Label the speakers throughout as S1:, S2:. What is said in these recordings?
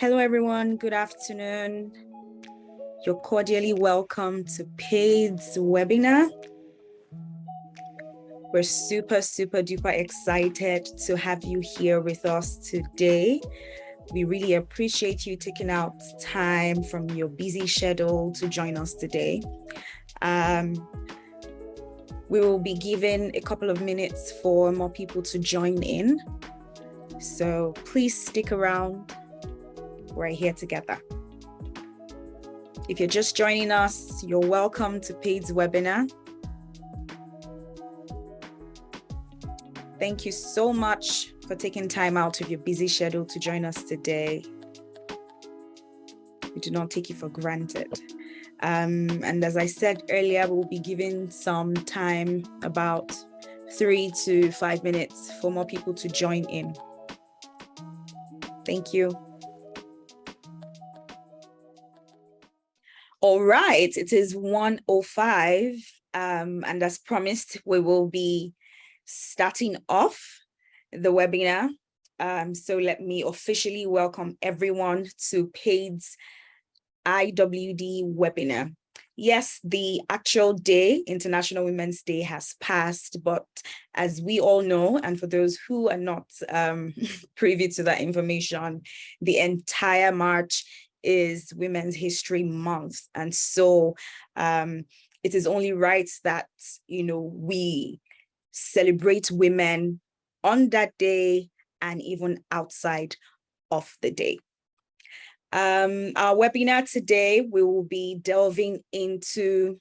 S1: Hello, everyone. Good afternoon. You're cordially welcome to PAID's webinar. We're super duper excited to have you here with us today. We really appreciate you taking out time from your busy schedule to join us today. We will be giving a couple of minutes for more people to join in. So please stick around. We're here together. If you're just joining us, you're welcome to PAID's webinar. Thank you so much for taking time out of your busy schedule to join us today. We do not take it for granted. And as I said earlier, we'll be giving some time, about 3 to 5 minutes, for more people to join in. Thank you. All right, it is 1:05, and as promised, we will be starting off the webinar. So let me officially welcome everyone to PAID's IWD webinar. Yes, the actual day, International Women's Day, has passed, but as we all know, and for those who are not privy to that information, the entire March is Women's History Month. And so it is only right that, we celebrate women on that day and even outside of the day. Our webinar today, we will be delving into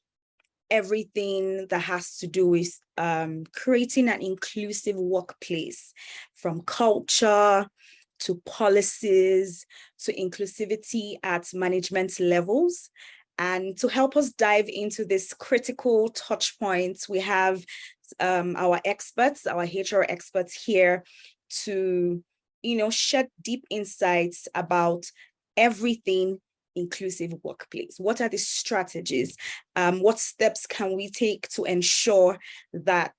S1: everything that has to do with creating an inclusive workplace, from culture to policies to inclusivity at management levels. And to help us dive into this critical touch points, we have our experts, our HR experts here to, shed deep insights about everything inclusive workplace. What are the strategies? What steps can we take to ensure that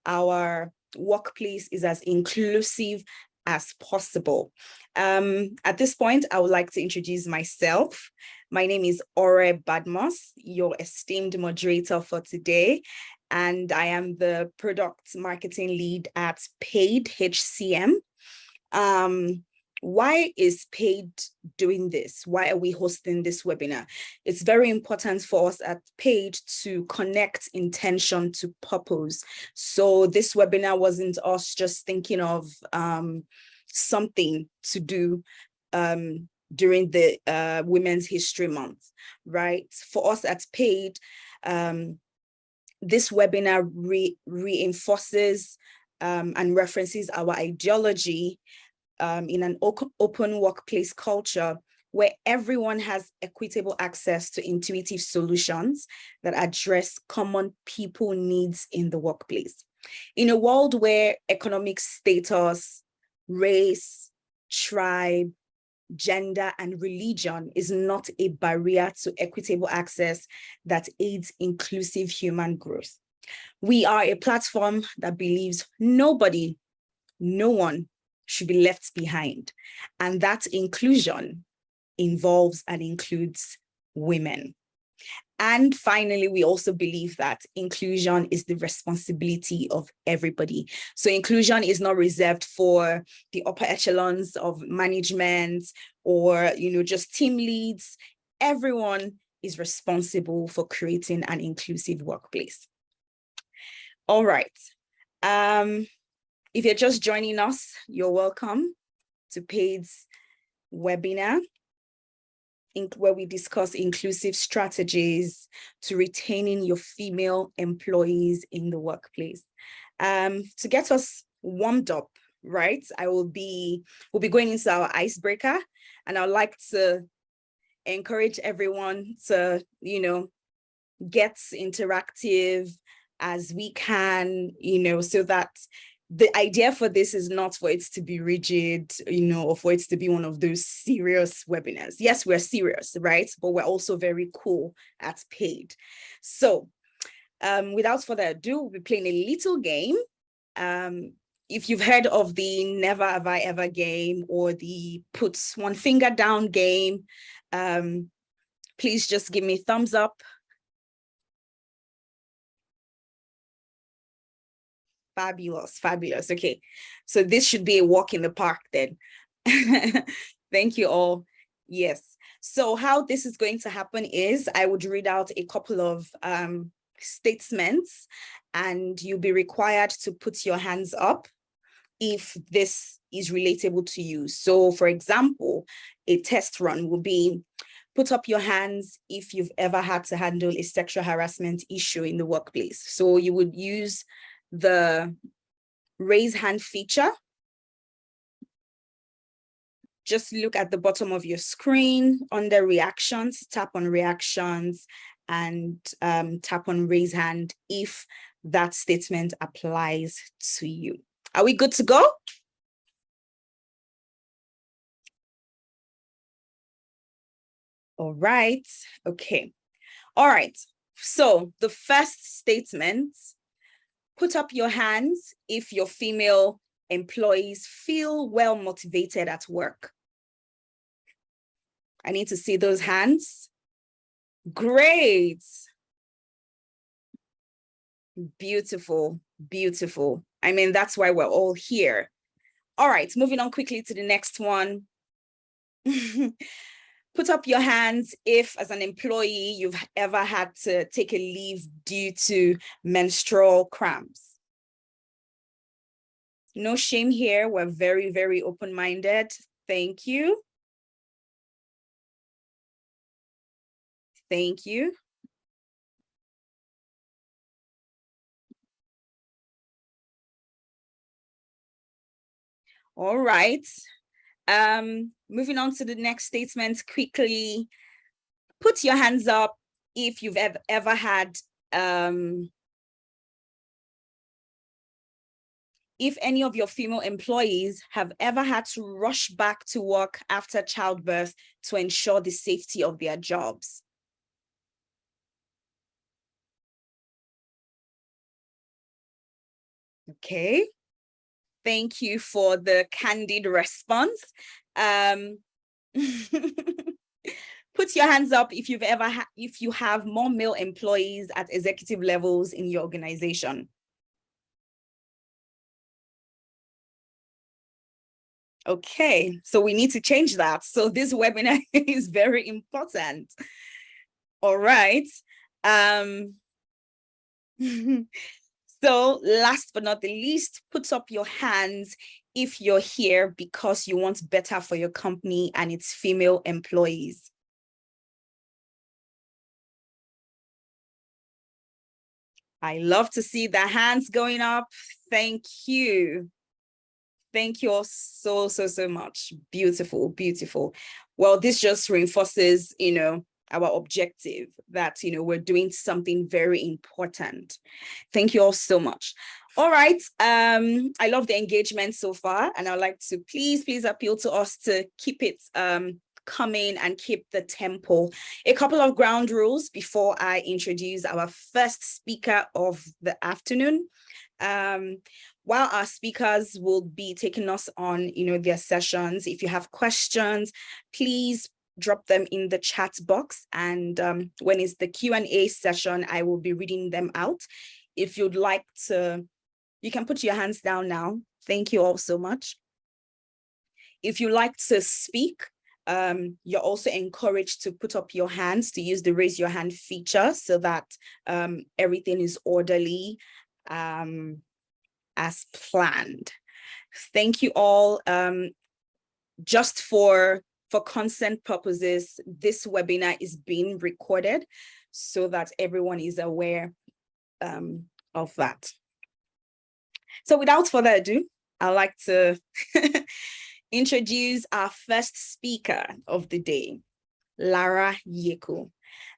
S1: our workplace is as inclusive as possible? At this point, I would like to introduce myself. My name is Ore Badmos, your esteemed moderator for today, and I am the product marketing lead at PAID HCM. Why is PAID doing this? Why are we hosting this webinar? It's very important for us at PAID to connect intention to purpose. So this webinar wasn't us just thinking of something to do during the Women's History Month, right? For us at PAID, this webinar reinforces and references our ideology in an open workplace culture where everyone has equitable access to intuitive solutions that address common people needs in the workplace. In a world where economic status, race, tribe, gender, and religion is not a barrier to equitable access that aids inclusive human growth. We are a platform that believes no one should be left behind, and that inclusion involves and includes women. And finally, we also believe that inclusion is the responsibility of everybody. So inclusion is not reserved for the upper echelons of management or, just team leads. Everyone is responsible for creating an inclusive workplace. All right. If you're just joining us, you're welcome to PAID's webinar, where we discuss inclusive strategies to retaining your female employees in the workplace. To get us warmed up, right, we'll be going into our icebreaker, and I'd like to encourage everyone to, get interactive as we can, so that the idea for this is not for it to be rigid, or for it to be one of those serious webinars. Yes, we're serious, right? But we're also very cool at PAID. So without further ado, we'll be playing a little game. if you've heard of the never have I ever game or the put one finger down game, please just give me thumbs up. Fabulous, fabulous. Okay, so this should be a walk in the park then. Thank you all. Yes. So how this is going to happen is I would read out a couple of statements, and you'll be required to put your hands up if this is relatable to you. So for example, a test run will be, put up your hands if you've ever had to handle a sexual harassment issue in the workplace. So you would use the raise hand feature. Just look at the bottom of your screen under reactions, tap on reactions, and tap on raise hand if that statement applies to you. Are we good to go? All right. Okay. All right. So the first statement, put up your hands if your female employees feel well motivated at work. I need to see those hands. Great. Beautiful, beautiful. I mean, that's why we're all here. All right, moving on quickly to the next one. Put up your hands if, as an employee, you've ever had to take a leave due to menstrual cramps. No shame here. We're very, very open-minded. Thank you. Thank you. All right. Moving on to the next statement quickly. Put your hands up if you've ever had, if any of your female employees have ever had to rush back to work after childbirth to ensure the safety of their jobs. Okay. Thank you for the candid response. Put your hands up if you've ever if you have more male employees at executive levels in your organization. Okay, so we need to change that. So this webinar is very important. All right. So last but not the least, put up your hands if you're here because you want better for your company and its female employees. I love to see the hands going up. Thank you. Thank you all so, so, so much. Beautiful, beautiful. Well, this just reinforces, our objective that, we're doing something very important. Thank you all so much. All right. I love the engagement so far, and I'd like to please appeal to us to keep it coming and keep the tempo. A couple of ground rules before I introduce our first speaker of the afternoon. While our speakers will be taking us on, their sessions, if you have questions, please drop them in the chat box. And when it's the Q&A session, I will be reading them out. If you'd like to, you can put your hands down now. Thank you all so much. If you like to speak, you're also encouraged to put up your hands, to use the raise your hand feature so that everything is orderly as planned. Thank you all. Just for consent purposes, this webinar is being recorded so that everyone is aware of that. So without further ado, I'd like to introduce our first speaker of the day, Lara Yeku.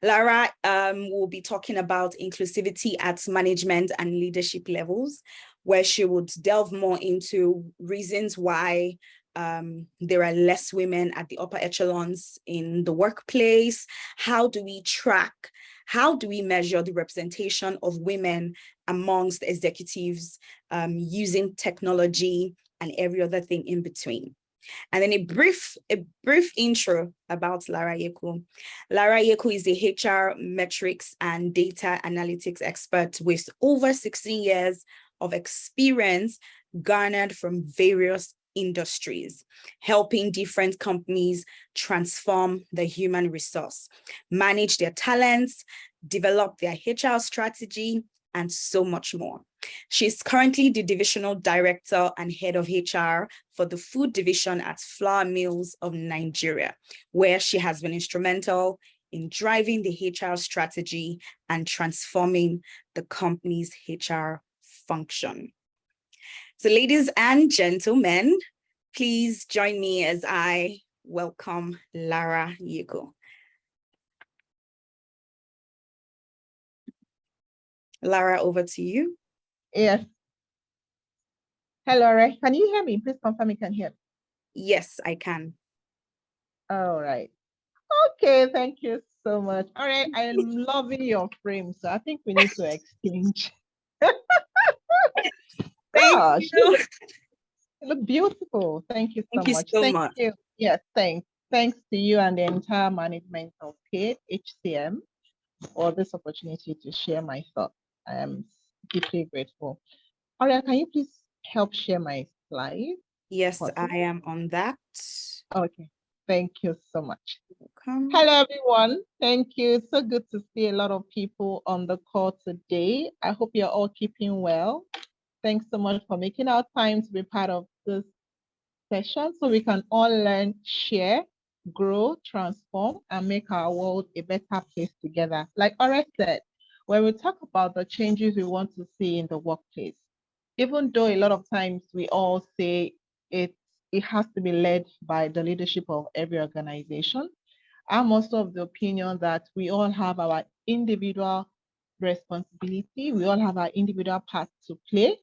S1: Lara will be talking about inclusivity at management and leadership levels, where she would delve more into reasons why there are less women at the upper echelons in the workplace. How do we track how do we measure the representation of women amongst the executives using technology and every other thing in between. And then a brief intro about Lara Yeku. Lara Yeku is a HR metrics and data analytics expert with over 16 years of experience garnered from various industries, helping different companies transform the human resource, manage their talents, develop their HR strategy, and so much more. She's currently the divisional director and head of HR for the food division at Flour Mills of Nigeria, where she has been instrumental in driving the HR strategy and transforming the company's HR function. So ladies and gentlemen, please join me as I welcome Lara Yeku. Lara, over to you.
S2: Yes. Hello, Ray. Can you hear me? Please confirm you can hear me.
S1: Yes, I can.
S2: All right. Okay, thank you so much. All right, I am loving your frame, so I think we need to exchange. Gosh, you look beautiful. Thank you so much.
S1: Thank you so much.
S2: You. Yes, thanks. Thanks to you and the entire management of HCM for this opportunity to share my thoughts. I am deeply grateful. All right, can you please help share my slide?
S1: Yes, I am on that.
S2: Okay, thank you so much.
S1: Welcome.
S2: Hello, everyone. Thank you. It's so good to see a lot of people on the call today. I hope you're all keeping well. Thanks so much for making our time to be part of this session so we can all learn, share, grow, transform, and make our world a better place together. Like Lara said, when we talk about the changes we want to see in the workplace, even though a lot of times we all say it has to be led by the leadership of every organization, I'm also of the opinion that we all have our individual responsibility. We all have our individual part to play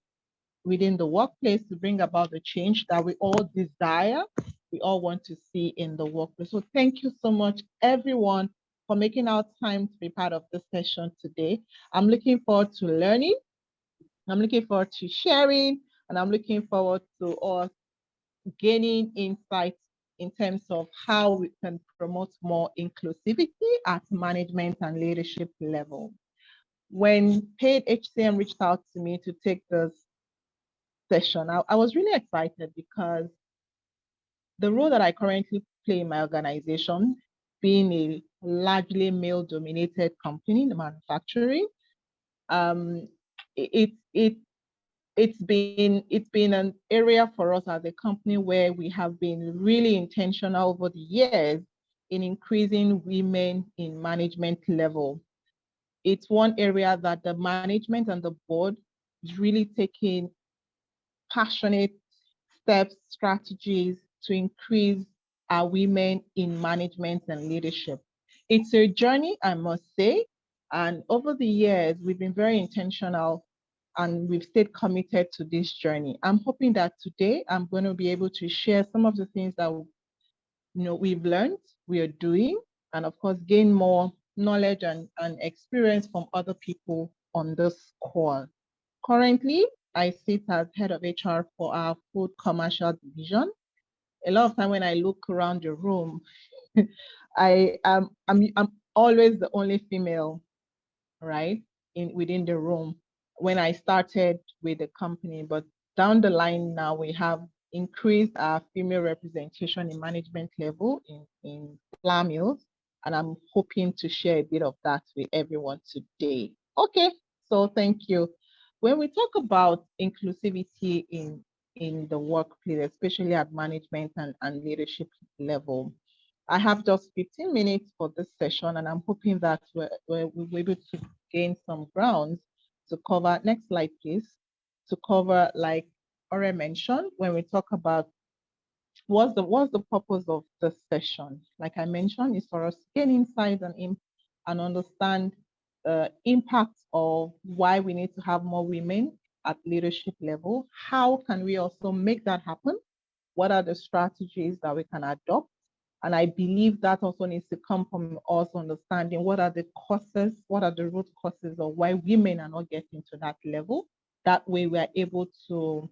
S2: within the workplace to bring about the change that we all desire, we all want to see in the workplace. So thank you so much, everyone, for making our time to be part of this session today. I'm looking forward to learning. I'm looking forward to sharing, and I'm looking forward to us gaining insights in terms of how we can promote more inclusivity at management and leadership level. When Paid HCM reached out to me to take this session, I was really excited because the role that I currently play in my organization, being a largely male-dominated company in manufacturing, it's been an area for us as a company where we have been really intentional over the years in increasing women in management level. It's one area that the management and the board is really taking passionate steps, strategies to increase our women in management and leadership. It's a journey, I must say, and over the years, we've been very intentional and we've stayed committed to this journey. I'm hoping that today I'm going to be able to share some of the things that we've learned, we are doing, and of course, gain more knowledge and experience from other people on this call. Currently, I sit as head of HR for our food commercial division. A lot of time when I look around the room, I'm always the only female, right, within the room. When I started with the company, but down the line now we have increased our female representation in management level in Flour Mills, and I'm hoping to share a bit of that with everyone today. Okay, so thank you. When we talk about inclusivity in the workplace, especially at management and leadership level, I have just 15 minutes for this session, and I'm hoping that we'll be able to gain some grounds to cover. Next slide, please. To cover, like Ore mentioned, when we talk about what's the purpose of this session. Like I mentioned, is for us to gain insights and understand the impact of why we need to have more women at leadership level. How can we also make that happen? What are the strategies that we can adopt? And I believe that also needs to come from us understanding what are the causes, what are the root causes of why women are not getting to that level. That way we are able to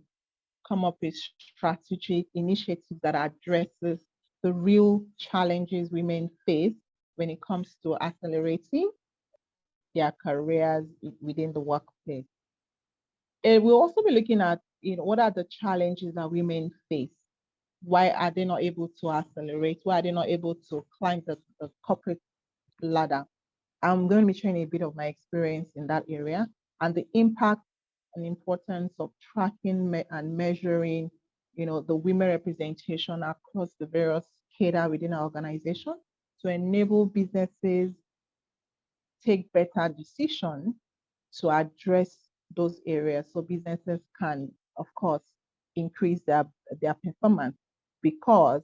S2: come up with strategic initiatives that addresses the real challenges women face when it comes to accelerating their careers within the workplace. And we'll also be looking at, what are the challenges that women face? Why are they not able to accelerate? Why are they not able to climb the corporate ladder? I'm going to be sharing a bit of my experience in that area and the impact and importance of tracking and measuring, the women representation across the various cadre within our organization to enable businesses take better decisions to address those areas so businesses can, of course, increase their performance, because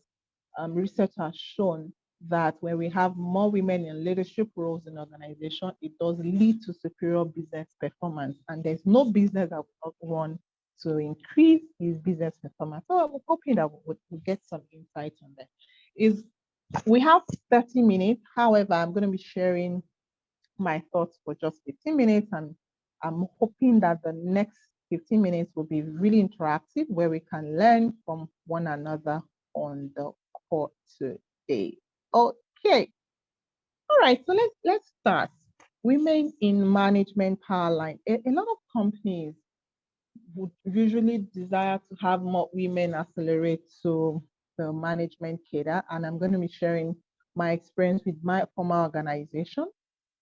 S2: research has shown that when we have more women in leadership roles in organization, it does lead to superior business performance. And there's no business that would not want to increase his business performance. So I'm hoping that we'll get some insight on that. We have 30 minutes. However, I'm going to be sharing my thoughts for just 15 minutes, and I'm hoping that the next 15 minutes will be really interactive, where we can learn from one another on the call today. Okay. All right, so let's start. Women in management Powerline. A lot of companies would usually desire to have more women accelerate to the management cadre, and I'm going to be sharing my experience with my former organization.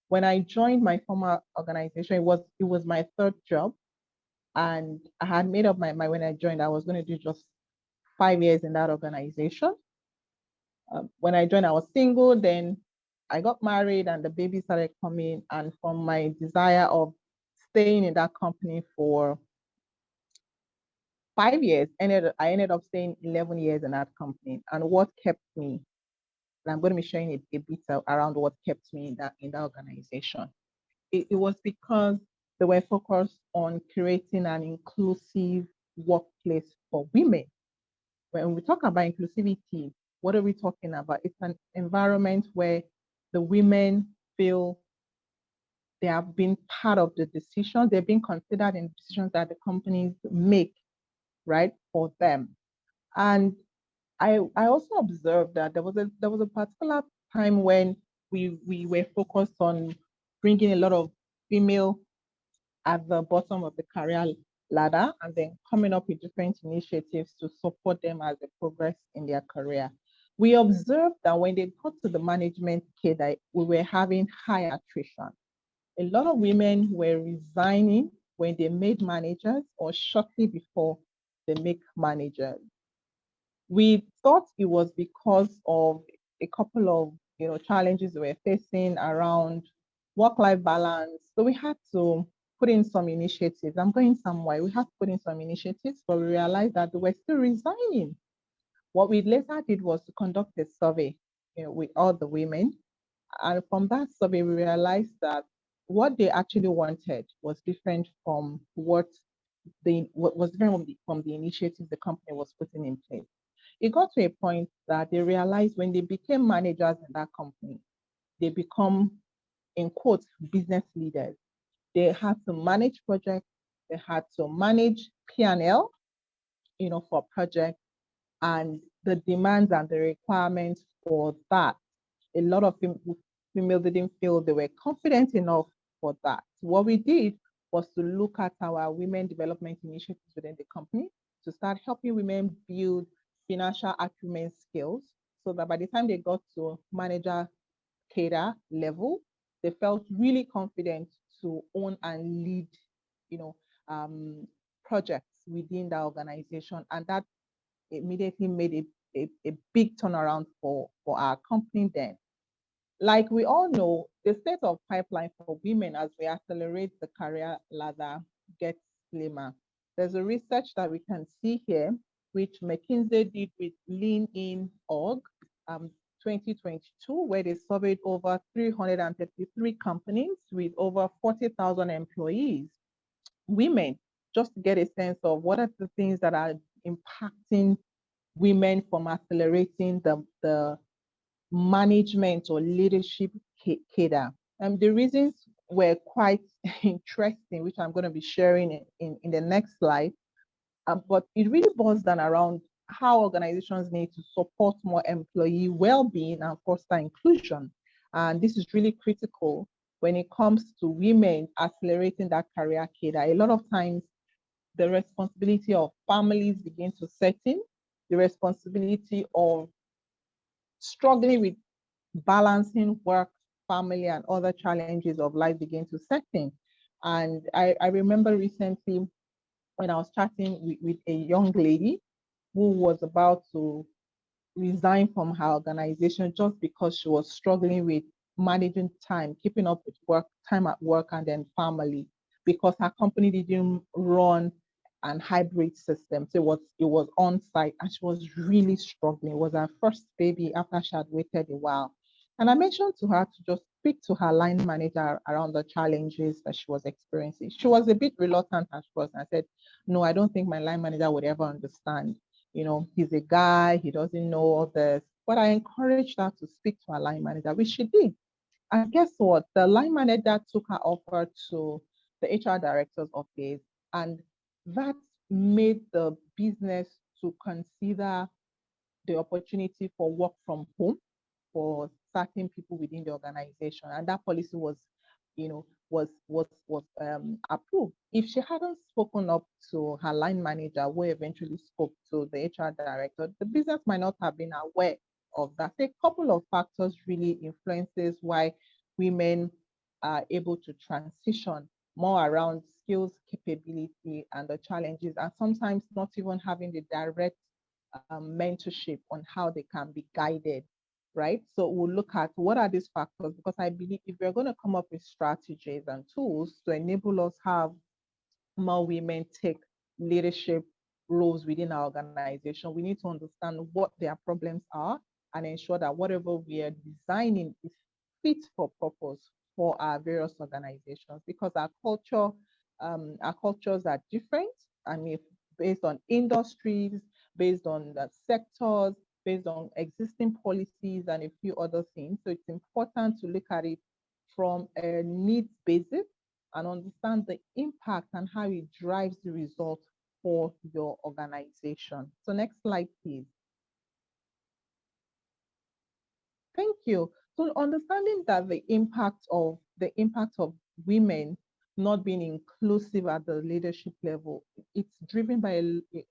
S2: When I joined my former organization, it was my third job, and I had made up my mind when I joined I was going to do just 5 years in that organization. When I joined, I was single. Then I got married, and the baby started coming. And from my desire of staying in that company for 5 years, I ended up staying 11 years in that company. And what kept me, and I'm going to be sharing a bit around what kept me in that organization. It was because they were focused on creating an inclusive workplace for women. When we talk about inclusivity, what are we talking about? It's an environment where the women feel they have been part of the decision, they've been considered in decisions that the companies make, right, for them. And I also observed that there was a particular time when we were focused on bringing a lot of female at the bottom of the career ladder, and then coming up with different initiatives to support them as they progress in their career. We observed that when they got to the management cadre, we were having high attrition. A lot of women were resigning when they made managers or shortly before they make managers. We thought it was because of a couple of challenges we were facing around work-life balance. So we had to put in some initiatives. I'm going somewhere. We had to put in some initiatives, but we realized that they were still resigning. What we later did was to conduct a survey with all the women. And from that survey, we realized that what they actually wanted was different from what was different from the initiatives the company was putting in place. It got to a point that they realized when they became managers in that company, they become, in quotes, business leaders. They had to manage projects, they had to manage P&L, for projects, and the demands and the requirements for that. A lot of females didn't feel they were confident enough for that. What we did was to look at our women development initiatives within the company to start helping women build financial acumen skills, so that by the time they got to manager cadre level, they felt really confident to own and lead, projects within the organization. And that immediately made a big turnaround for our company then. Like we all know, the state of pipeline for women as we accelerate the career ladder gets slimmer. There's a research that we can see here, which McKinsey did with Lean In Org, 2022, where they surveyed over 333 companies with over 40,000 employees, women, just to get a sense of what are the things that are impacting women from accelerating the management or leadership cadre. The reasons were quite interesting, which I'm going to be sharing in the next slide. But it really boils down around how organizations need to support more employee well-being and foster inclusion. And this is really critical when it comes to women accelerating that career cadre. A lot of times, the responsibility of families begin to set in, the responsibility of struggling with balancing work, family, and other challenges of life begin to set in. And I remember recently when I was chatting with a young lady who was about to resign from her organization just because she was struggling with managing time, keeping up with work, time at work, and then family, because her company didn't run an hybrid system. So it was on site, and she was really struggling. It was her first baby after she had waited a while. And I mentioned to her to just speak to her line manager around the challenges that she was experiencing. She was a bit reluctant at first. I said, no, I don't think my line manager would ever understand. You know, he's a guy, he doesn't know all this. But I encouraged her to speak to her line manager, which she did. And guess what? The line manager took her offer to the HR director's office, and that made the business to consider the opportunity for work from home for certain people within the organization. And that policy was, approved. If she hadn't spoken up to her line manager, who eventually spoke to the HR director, the business might not have been aware of that. A couple of factors really influences why women are able to transition more around skills, capability, and the challenges, and sometimes not even having the direct mentorship on how they can be guided, right? So we'll look at what are these factors, because I believe if we're going to come up with strategies and tools to enable us have more women take leadership roles within our organization, we need to understand what their problems are and ensure that whatever we are designing is fit for purpose for our various organizations, because our cultures are different. I mean, based on industries, based on the sectors, based on existing policies and a few other things. So it's important to look at it from a needs basis and understand the impact and how it drives the result for your organization. So next slide, please. Thank you. So understanding that the impact of women not being inclusive at the leadership level, it's driven by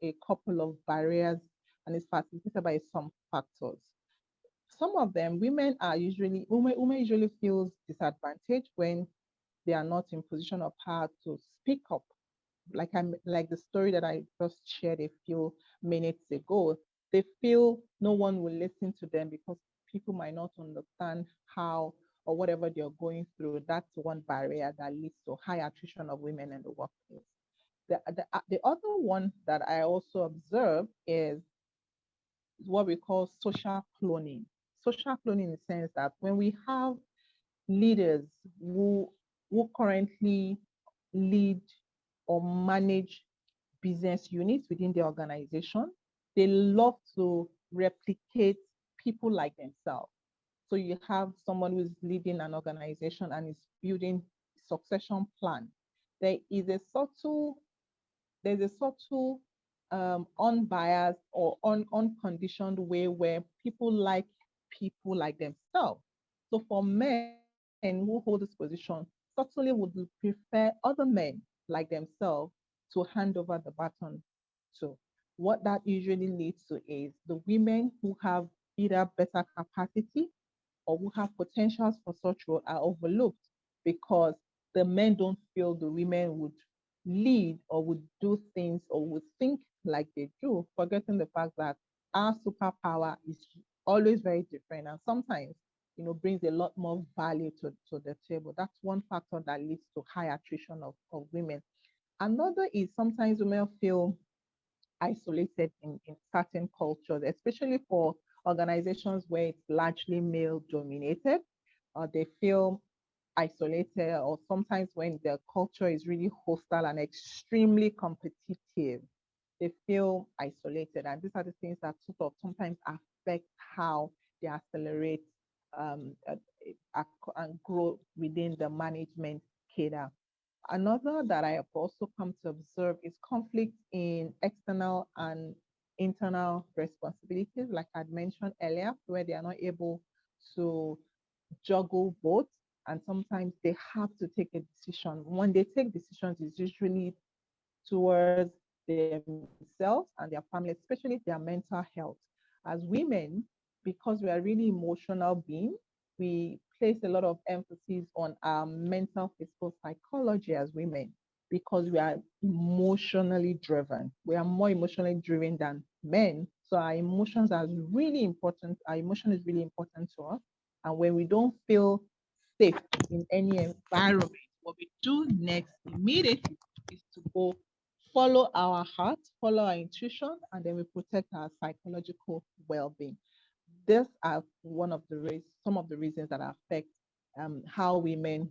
S2: a couple of barriers, and it's facilitated by some factors. Some of them, women usually feels disadvantaged when they are not in position of power to speak up. Like the story that I just shared a few minutes ago, they feel no one will listen to them because people might not understand how or whatever they're going through. That's one barrier that leads to high attrition of women in the workplace. The other one that I also observe is what we call social cloning. Social cloning in the sense that when we have leaders who currently lead or manage business units within the organization, they love to replicate people like themselves. So you have someone who's leading an organization and is building succession plan. There is a subtle unbiased or unconditioned way where people like themselves. So for men who hold this position, subtly would prefer other men like themselves to hand over the baton to. What that usually leads to is the women who have either better capacity or who have potentials for such role are overlooked because the men don't feel the women would lead or would do things or would think like they do, forgetting the fact that our superpower is always very different and sometimes brings a lot more value to the table. That's one factor that leads to high attrition of women. Another is sometimes women feel isolated in certain cultures, especially for organizations where it's largely male dominated. They feel isolated, or sometimes when their culture is really hostile and extremely competitive, they feel isolated. And these are the things that sort of sometimes affect how they accelerate and grow within the management cadre. Another that I have also come to observe is conflict in external and internal responsibilities, like I'd mentioned earlier, where they are not able to juggle both. And sometimes they have to take a decision. When they take decisions, it's usually towards themselves and their family, especially their mental health. As women, because we are really emotional beings, we place a lot of emphasis on our mental, physical psychology as women because we are emotionally driven. We are more emotionally driven than men. So our emotions are really important. Our emotion is really important to us. And when we don't feel safe in any environment, what we do next immediately is to go follow our heart, follow our intuition, and then we protect our psychological well-being. These are some of the reasons that affect how women,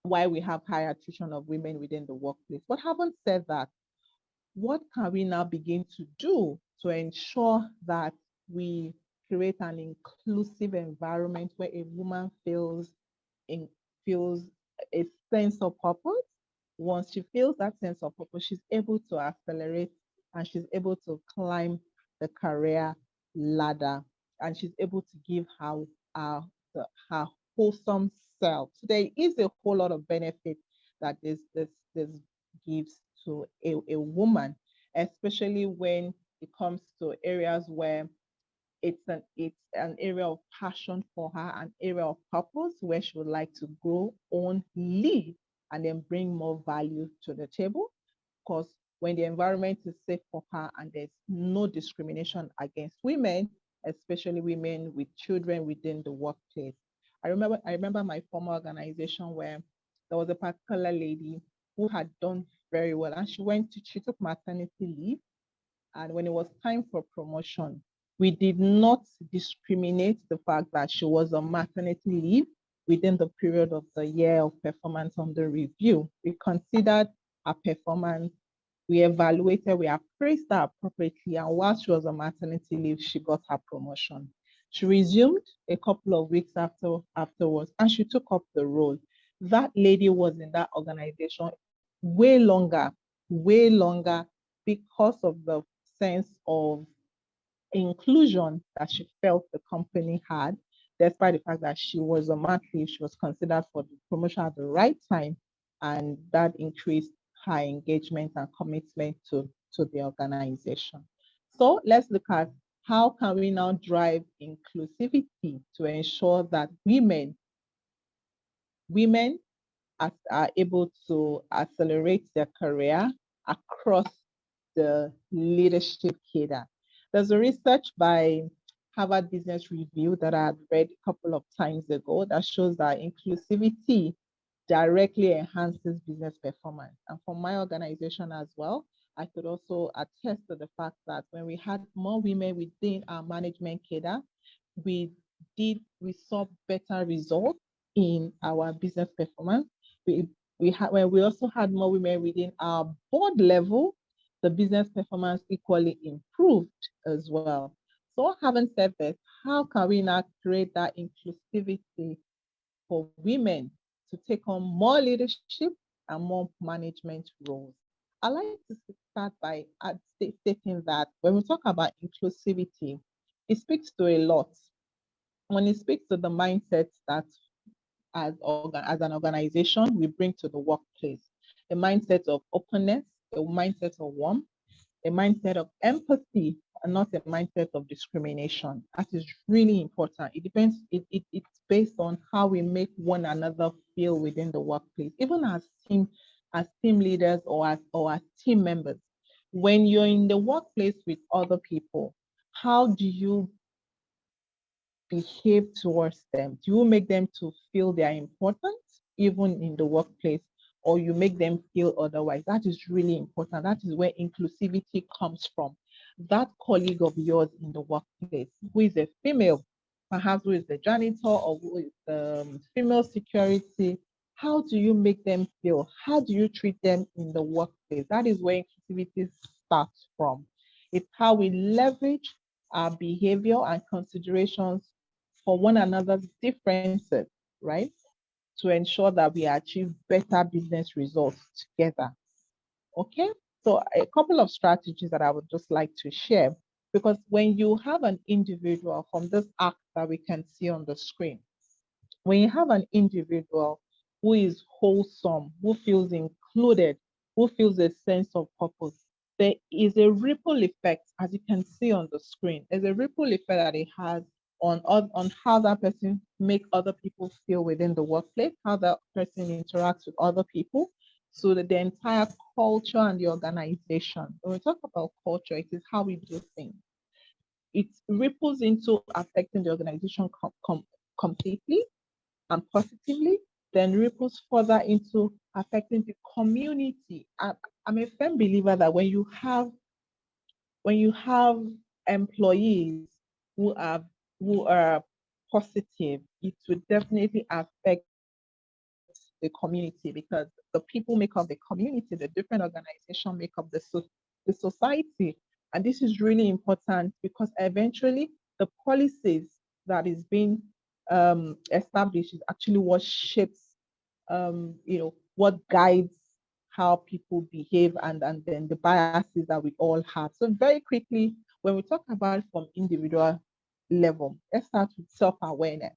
S2: why we have high attrition of women within the workplace. But having said that, what can we now begin to do to ensure that we create an inclusive environment where a woman feels a sense of purpose? Once she feels that sense of purpose, she's able to accelerate and she's able to climb the career ladder and she's able to give her wholesome self. So there is a whole lot of benefit that this gives to a woman, especially when it comes to areas where it's an area of passion for her, an area of purpose where she would like to grow, own, lead, and then bring more value to the table. Because when the environment is safe for her and there's no discrimination against women, especially women with children within the workplace. I remember my former organization where there was a particular lady who had done very well and she took maternity leave, and when it was time for promotion, we did not discriminate the fact that she was on maternity leave within the period of the year of performance under review. We considered her performance, we evaluated, we appraised her appropriately, and while she was on maternity leave, she got her promotion. She resumed a couple of weeks afterwards, and she took up the role. That lady was in that organization way longer because of the sense of inclusion that she felt the company had, despite the fact that she was a mat leave, she was considered for the promotion at the right time, and that increased her engagement and commitment to the organization. So let's look at how can we now drive inclusivity to ensure that women are able to accelerate their career across the leadership cadre. There's a research by Harvard Business Review that I had read a couple of times ago that shows that inclusivity directly enhances business performance. And for my organization as well, I could also attest to the fact that when we had more women within our management cadre, we saw better results in our business performance. When we also had more women within our board level, the business performance equally improved as well. So having said this, how can we now create that inclusivity for women to take on more leadership and more management roles? I like to start by stating that when we talk about inclusivity, it speaks to a lot. When it speaks to the mindset that as an organization we bring to the workplace, a mindset of openness, a mindset of warmth, a mindset of empathy, and not a mindset of discrimination. That is really important. It's based on how we make one another feel within the workplace, even as team leaders or as team members. When you're in the workplace with other people, how do you behave towards them? Do you make them to feel they are important, even in the workplace, or you make them feel otherwise? That is really important. That is where inclusivity comes from. That colleague of yours in the workplace, who is a female, perhaps who is the janitor or who is the female security, how do you make them feel? How do you treat them in the workplace? That is where inclusivity starts from. It's how we leverage our behavior and considerations for one another's differences, right? To ensure that we achieve better business results together. Okay, so a couple of strategies that I would just like to share, because when you have an individual from this act that we can see on the screen, when you have an individual who is wholesome, who feels included, who feels a sense of purpose, there is a ripple effect, as you can see on the screen. There's a ripple effect that it has on how that person make other people feel within the workplace, how that person interacts with other people, so that the entire culture and the organization. When we talk about culture, it is how we do things. It ripples into affecting the organization completely and positively, then ripples further into affecting the community. I'm a firm believer that when you have employees who are who are positive, it would definitely affect the community, because the people make up the community, the different organizations make up the society. And this is really important because eventually the policies that is being established is actually what shapes, what guides how people behave, and then the biases that we all have. So very quickly, when we talk about from individual level, let's start with self-awareness.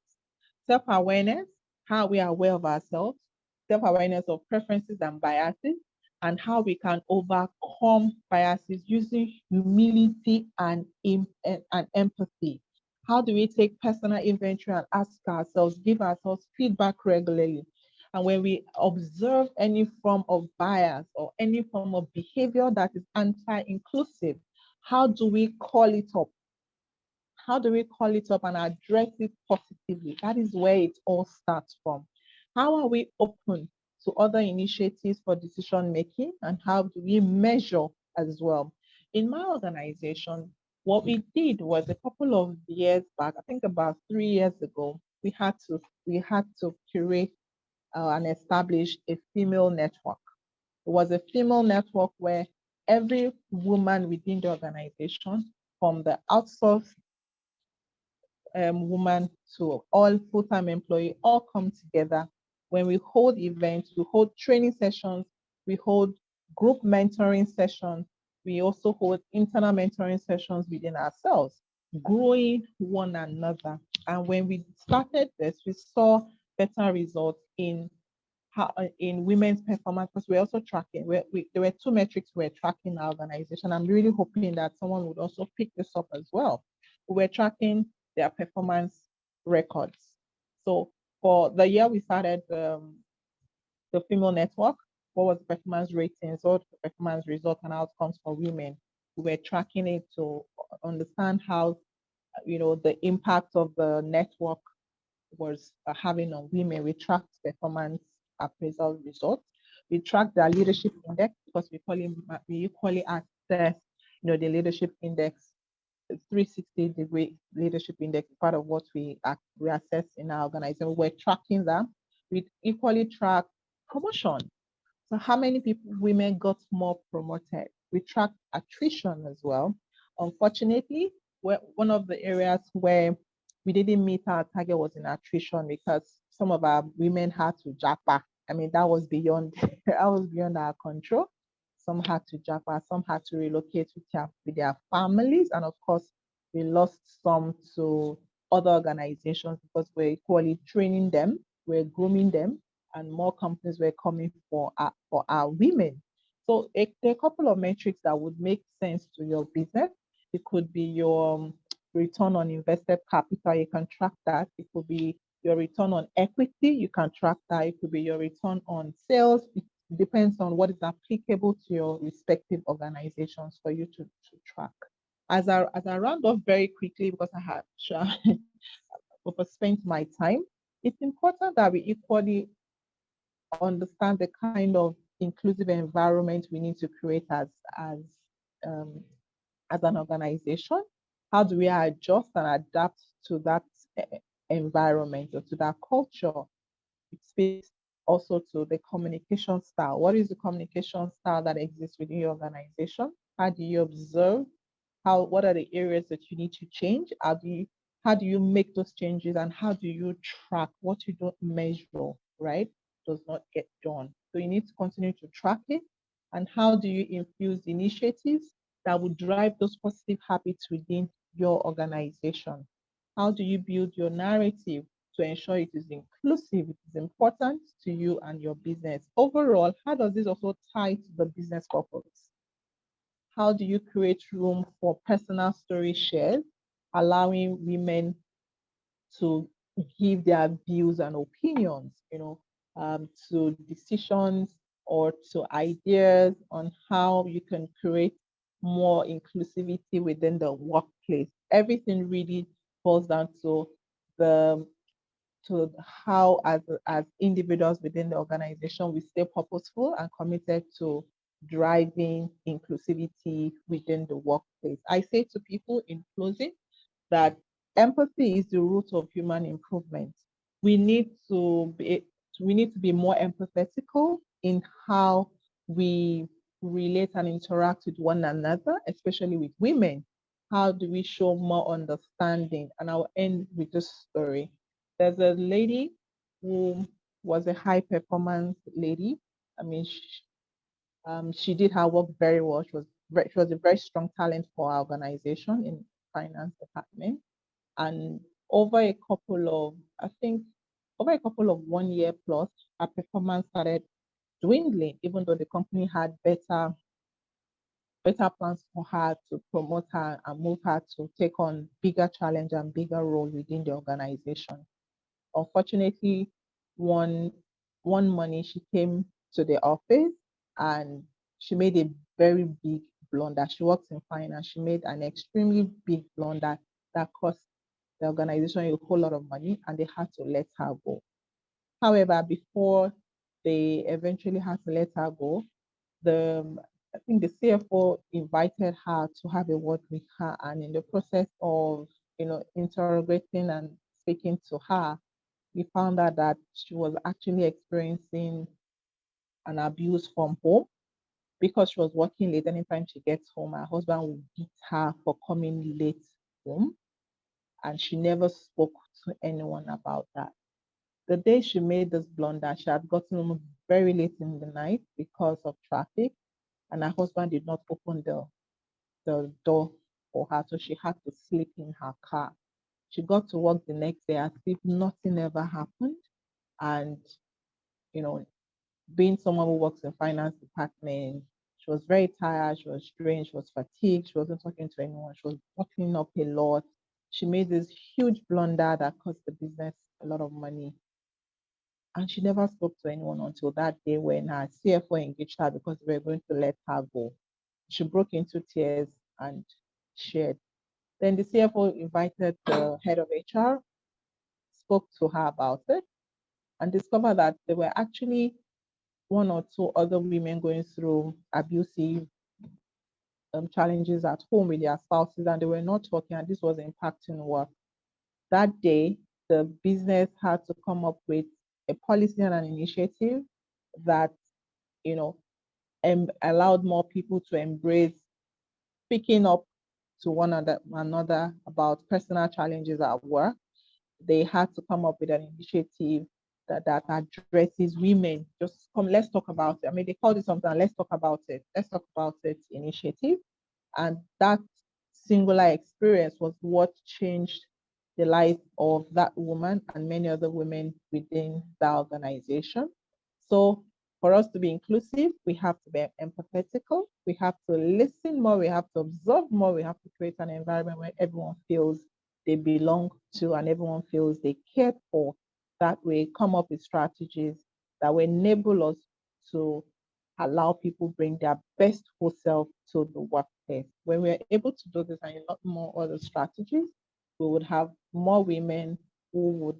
S2: Self-awareness, how we are aware of ourselves, self-awareness of preferences and biases, and how we can overcome biases using humility and empathy. How do we take personal inventory and ask ourselves, give ourselves feedback regularly? And when we observe any form of bias or any form of behavior that is anti-inclusive, how do we call it up? How do we call it up and address it positively? That is where it all starts from. How are we open to other initiatives for decision making, and how do we measure as well? In my organization, what we did was a couple of years back, I think about 3 years ago, we had to curate and establish a female network. It was a female network where every woman within the organization, from the outsourced woman to all full-time employee, all come together. When we hold events, we hold training sessions, we hold group mentoring sessions, we also hold internal mentoring sessions within ourselves, growing one another. And when we started this, we saw better results in women's performance, because we're also tracking. There were two metrics we're tracking in our organization. I'm really hoping that someone would also pick this up as well. We're tracking their performance records. So for the year we started the female network, what was the performance ratings, what the performance results and outcomes for women? We were tracking it to understand how the impact of the network was having on women. We tracked performance appraisal results. We tracked their leadership index, because we equally assess, the leadership index, 360-degree leadership index, part of what we assess in our organization. We're tracking that. We equally track promotion. So how many women got more promoted? We track attrition as well. Unfortunately, one of the areas where we didn't meet our target was in attrition, because some of our women had to japa. I mean, that was beyond our control. Some had to japa, some had to relocate with their families, and of course, we lost some to other organizations because we're equally training them, we're grooming them, and more companies were coming for our women. So there are a couple of metrics that would make sense to your business. It could be your return on invested capital, you can track that. It could be your return on equity, you can track that. It could be your return on sales. It depends on what is applicable to your respective organizations for you to track. As I round off very quickly, because I have overspent my time, it's important that we equally understand the kind of inclusive environment we need to create um, as an organization. How do we adjust and adapt to that environment or to that culture? It speaks also to the communication style. What is the communication style that exists within your organization? How do you observe? What are the areas that you need to change? How do you How do you make those changes, and how do you track what you don't measure, right? Does not get done. So you need to continue to track it. And how do you infuse initiatives that will drive those positive habits within your organization? How do you build your narrative to ensure it is inclusive, it is important to you and your business? Overall, how does this also tie to the business purpose? How do you create room for personal story shares, allowing women to give their views and opinions, to decisions or to ideas on how you can create more inclusivity within the workplace? Everything really falls down the to how as individuals within the organization we stay purposeful and committed to driving inclusivity within the workplace. I say to people in closing that empathy is the root of human improvement. We need to be more empathetical in how we relate and interact with one another, especially with women. How do we show more understanding? And I'll end with this story. There's a lady who was a high performance lady. I mean, she did her work very well. She was a very strong talent for our organization in finance department. And over a couple of, I think, over a couple of 1 year plus, her performance started dwindling, even though the company had better plans for her to promote her and move her to take on bigger challenge and bigger role within the organization. Unfortunately, one morning she came to the office and she made a very big blunder. She works in finance. She made an extremely big blunder that cost the organization a whole lot of money, and they had to let her go. However, before they eventually had to let her go, the I think the CFO invited her to have a word with her, and in the process of interrogating and speaking to her, we found out that she was actually experiencing an abuse from home because she was working late. Anytime she gets home, her husband would beat her for coming late home, and she never spoke to anyone about that. The day she made this blunder, she had gotten home very late in the night because of traffic, and her husband did not open the door for her, so she had to sleep in her car. She got to work the next day as if nothing ever happened. And, you know, being someone who works in finance department, she was very tired, she was drained, she was fatigued, she wasn't talking to anyone, she was bottling up a lot. She made this huge blunder that cost the business a lot of money. And she never spoke to anyone until that day when her CFO engaged her because they were going to let her go. She broke into tears and shared. Then the CFO invited the head of HR, spoke to her about it, and discovered that there were actually one or two other women going through abusive challenges at home with their spouses, and they were not talking, and this was impacting work. That day, the business had to come up with a policy and an initiative that, you know, allowed more people to embrace speaking up to another about personal challenges at work. They had to come up with an initiative that addresses women. Just come, let's talk about it. I mean, they called it something, let's talk about it. Let's talk about it initiative. And that singular experience was what changed the life of that woman and many other women within the organization. So for us to be inclusive, we have to be empathetical, we have to listen more, we have to observe more, we have to create an environment where everyone feels they belong to and everyone feels they cared for. That way, come up with strategies that will enable us to allow people bring their best whole self to the workplace. When we're able to do this and a lot more other strategies, we would have more women who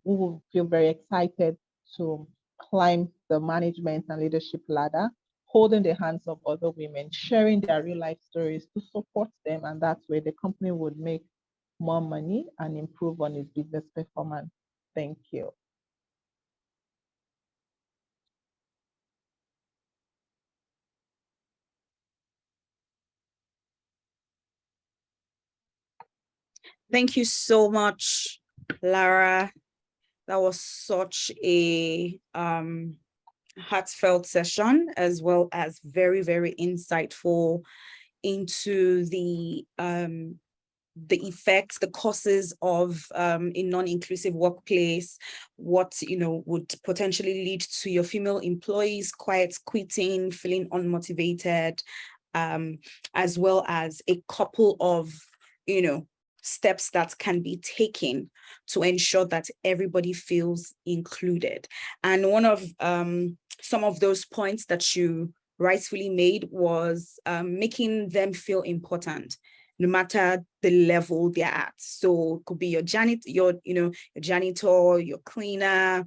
S2: would feel very excited to climb the management and leadership ladder, holding the hands of other women, sharing their real life stories to support them. And that's where the company would make more money and improve on its business performance. Thank you.
S1: Thank you so much, Lara. That was such a heartfelt session, as well as very, very insightful into the effects, the causes of a non-inclusive workplace, what would potentially lead to your female employees quiet quitting, feeling unmotivated, as well as a couple of steps that can be taken to ensure that everybody feels included. And one of some of those points that you rightfully made was making them feel important, no matter the level they're at. So it could be your janitor, your janitor, your cleaner,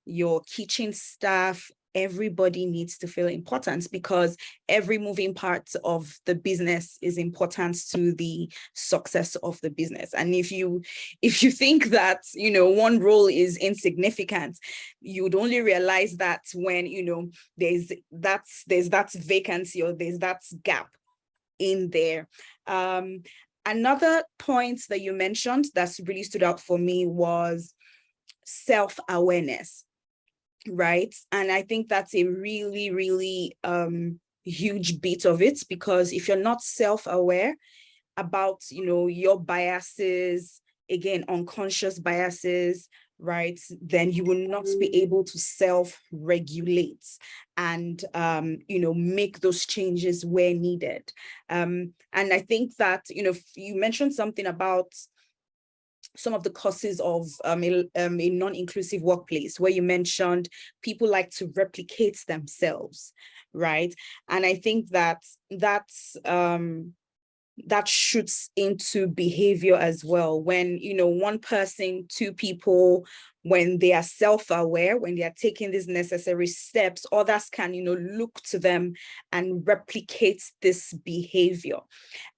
S1: your kitchen staff. Everybody needs to feel important, because every moving part of the business is important to the success of the business. And if you think that one role is insignificant, you would only realize that when there's that vacancy, or there's that gap in there. Another point that you mentioned that's really stood out for me was self-awareness, right? And I think that's a really, really huge bit of it, because if you're not self-aware about your biases, again, unconscious biases, right, then you will not be able to self-regulate and make those changes where needed. And I think that you mentioned something about some of the causes of a non-inclusive workplace, where you mentioned people like to replicate themselves, right? And I think that that shoots into behavior as well. When one person, two people, when they are self-aware, when they are taking these necessary steps, others can look to them and replicate this behavior.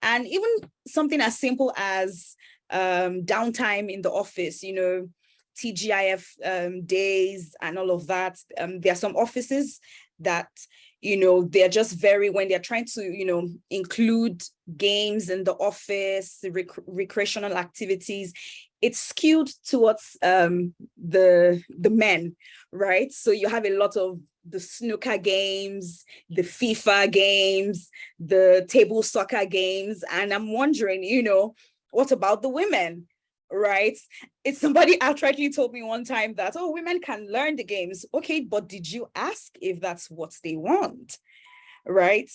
S1: And even something as simple as downtime in the office, TGIF days and all of that. There are some offices that they're just when they're trying to include games in the office, recreational activities, it's skewed towards the men, right? So you have a lot of the snooker games, the FIFA games, the table soccer games, and I'm wondering, what about the women, right? It's somebody outrightly told me one time that, oh, women can learn the games. Okay, but did you ask if that's what they want, right?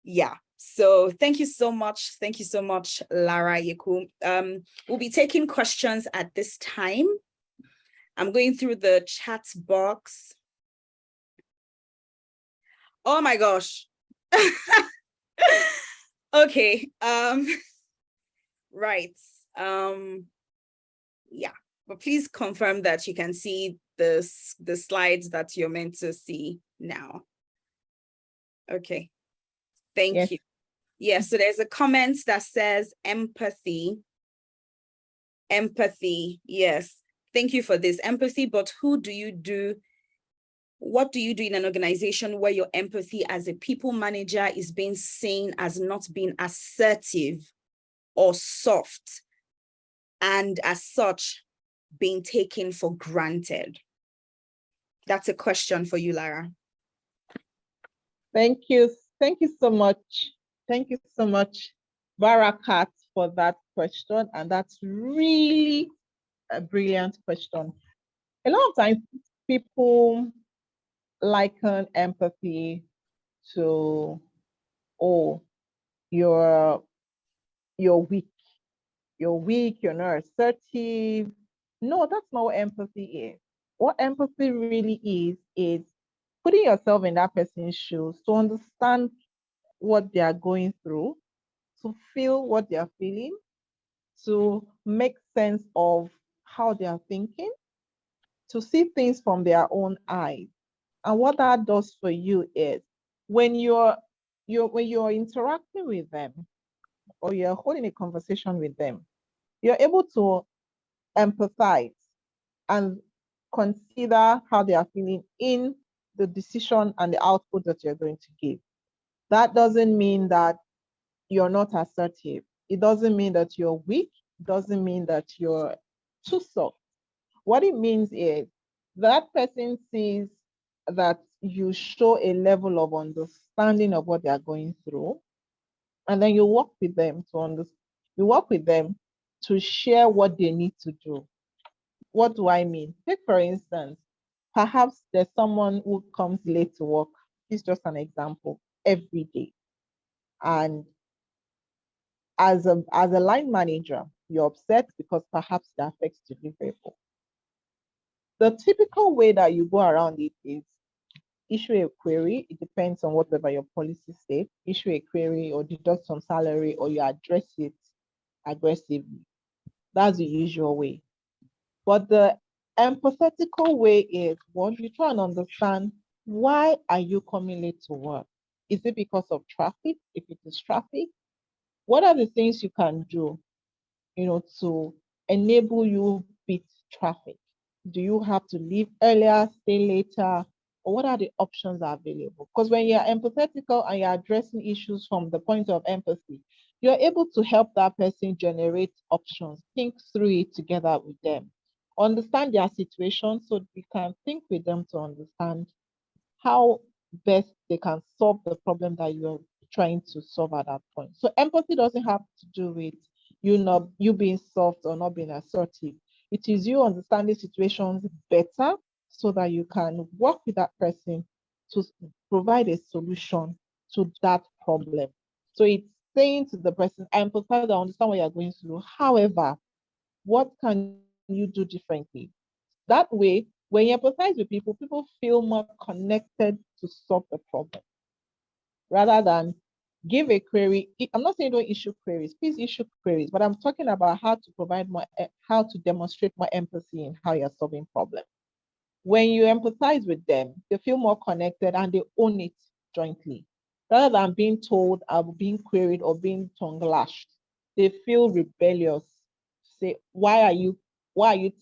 S1: Yeah. So thank you so much. Thank you so much, Lara Yeku. We'll be taking questions at this time. I'm going through the chat box. Oh my gosh. Okay. Right. Yeah, but please confirm that you can see the slides that you're meant to see now. Okay, thank you. Yes, so there's a comment that says empathy. Empathy, yes. Thank you for this. Empathy, but what do you do in an organization where your empathy as a people manager is being seen as not being assertive or soft, and as such being taken for granted? That's a question for you, Lara.
S2: Thank you. Thank you so much. Thank you so much, Barakat, for that question. And that's really a brilliant question. A lot of times people liken empathy to, oh, you're weak. You're weak, you're not assertive. No, that's not what empathy is. What empathy really is putting yourself in that person's shoes to understand what they are going through, to feel what they are feeling, to make sense of how they are thinking, to see things from their own eyes. And what that does for you is when you're interacting with them, or you're holding a conversation with them, you're able to empathize and consider how they are feeling in the decision and the output that you're going to give. That doesn't mean that you're not assertive. It doesn't mean that you're weak. doesn't mean that you're too soft. What it means is that person sees that you show a level of understanding of what they are going through, and then you work with them to share what they need to do. What do I mean? Take for instance, perhaps there's someone who comes late to work. It's just an example every day. And as a line manager, you're upset because perhaps that affects deliverable. The typical way that you go around it is issue a query. It depends on whatever your policy states. Issue a query or deduct some salary, or you address it aggressively. That's the usual way. But the empathetical way is, well, you try and understand, why are you coming late to work? Is it because of traffic? If it is traffic, what are the things you can do, to enable you beat traffic? Do you have to leave earlier, stay later, or what are the options available? Because when you're empathetical and you're addressing issues from the point of empathy, you're able to help that person generate options, think through it together with them, understand their situation so you can think with them to understand how best they can solve the problem that you're trying to solve at that point. So empathy doesn't have to do with you being soft or not being assertive. It is you understanding situations better so that you can work with that person to provide a solution to that problem. So it's saying to the person, I empathize, I understand what you're going through. However, what can you do differently? That way, when you empathize with people, people feel more connected to solve the problem rather than give a query. I'm not saying don't issue queries, please issue queries, but I'm talking about how to provide more, how to demonstrate more empathy in how you're solving problems. When you empathize with them, they feel more connected and they own it jointly. Rather than being told or being queried or being tongue lashed, they feel rebellious. Say, why are you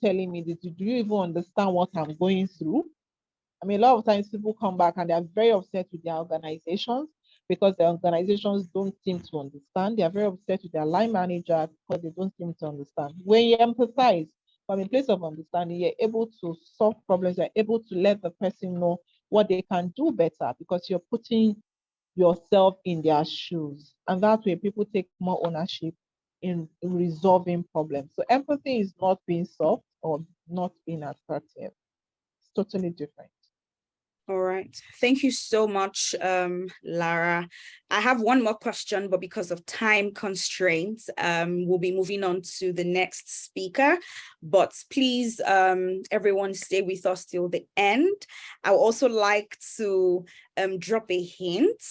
S2: telling me this? Do you even understand what I'm going through? I mean, a lot of times people come back and they're very upset with their organizations because their organizations don't seem to understand. They're very upset with their line manager because they don't seem to understand. When you empathize from a place of understanding, you're able to solve problems, you're able to let the person know what they can do better because you're putting yourself in their shoes. And that way people take more ownership in resolving problems. So empathy is not being soft or not being assertive. It's totally different.
S1: All right. Thank you so much, Lara. I have one more question, but because of time constraints, we'll be moving on to the next speaker. But please, everyone stay with us till the end. I would also like to drop a hint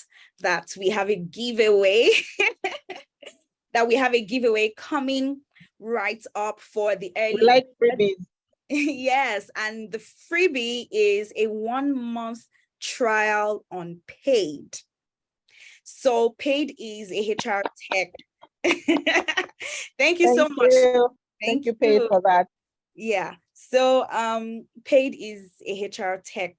S1: that we have a giveaway, coming right up for the early.
S2: We like freebies.
S1: Yes, and the freebie is a 1-month trial on Paid. So Paid is a HR tech. Thank you so much.
S2: Thank you, Paid, for that.
S1: Yeah. So Paid is a HR tech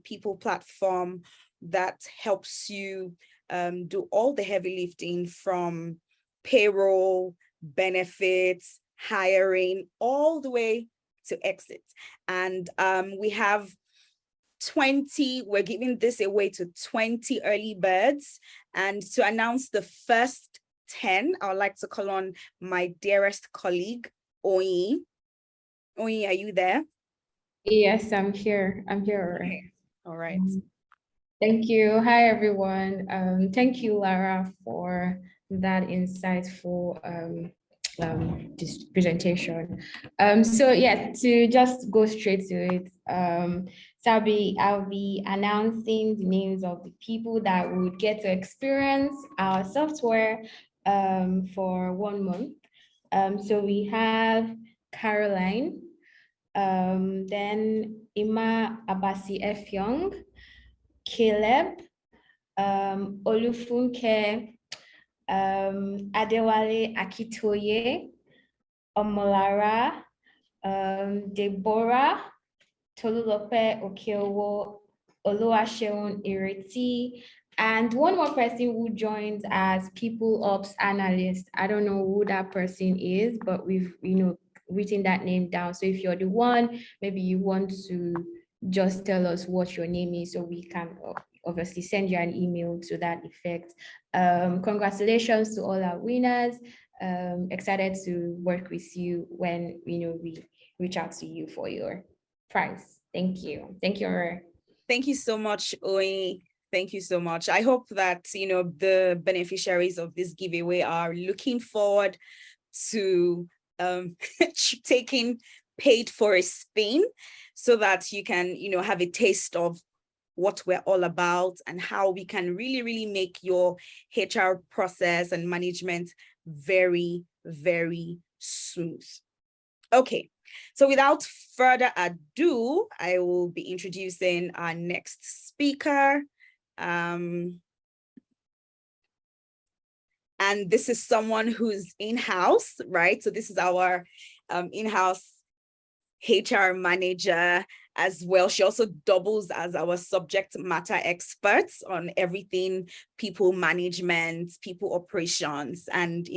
S1: people platform that helps you do all the heavy lifting from payroll, benefits, hiring, all the way to exit. And we have 20, we're giving this away to 20 early birds. And to announce the first 10, I would like to call on my dearest colleague, Oyi. Oyi, are you there?
S3: Yes, I'm here. I'm here.
S1: Okay. All right.
S3: Thank you. Hi, everyone. Thank you, Lara, for that insightful this presentation. So yeah, to just go straight to it, so I'll be announcing the names of the people that would get to experience our software for 1 month. So we have Caroline, then Ima Abasi Efyong, Caleb, Olufunke, Adewale Akitoye, Omolara, Deborah, Tolulope Okeowo, Oluwaseun Ireti, And one more person who joins as people ops analyst. I don't know who that person is, but we've, written that name down. So if you're the one, maybe you want to just tell us what your name is so we can obviously send you an email to that effect. Congratulations to all our winners. Excited to work with you when we reach out to you for your prize. Thank you. Thank you, Aurora.
S1: Thank you so much, Oyi. Thank you so much. I hope that, the beneficiaries of this giveaway are looking forward to taking paid for a spin so that you can, have a taste of what we're all about and how we can really, really make your HR process and management very, very smooth. Okay, so without further ado, I will be introducing our next speaker. And this is someone who's in-house, right? So this is our in-house HR manager as well. She also doubles as our subject matter experts on everything people management, people operations, and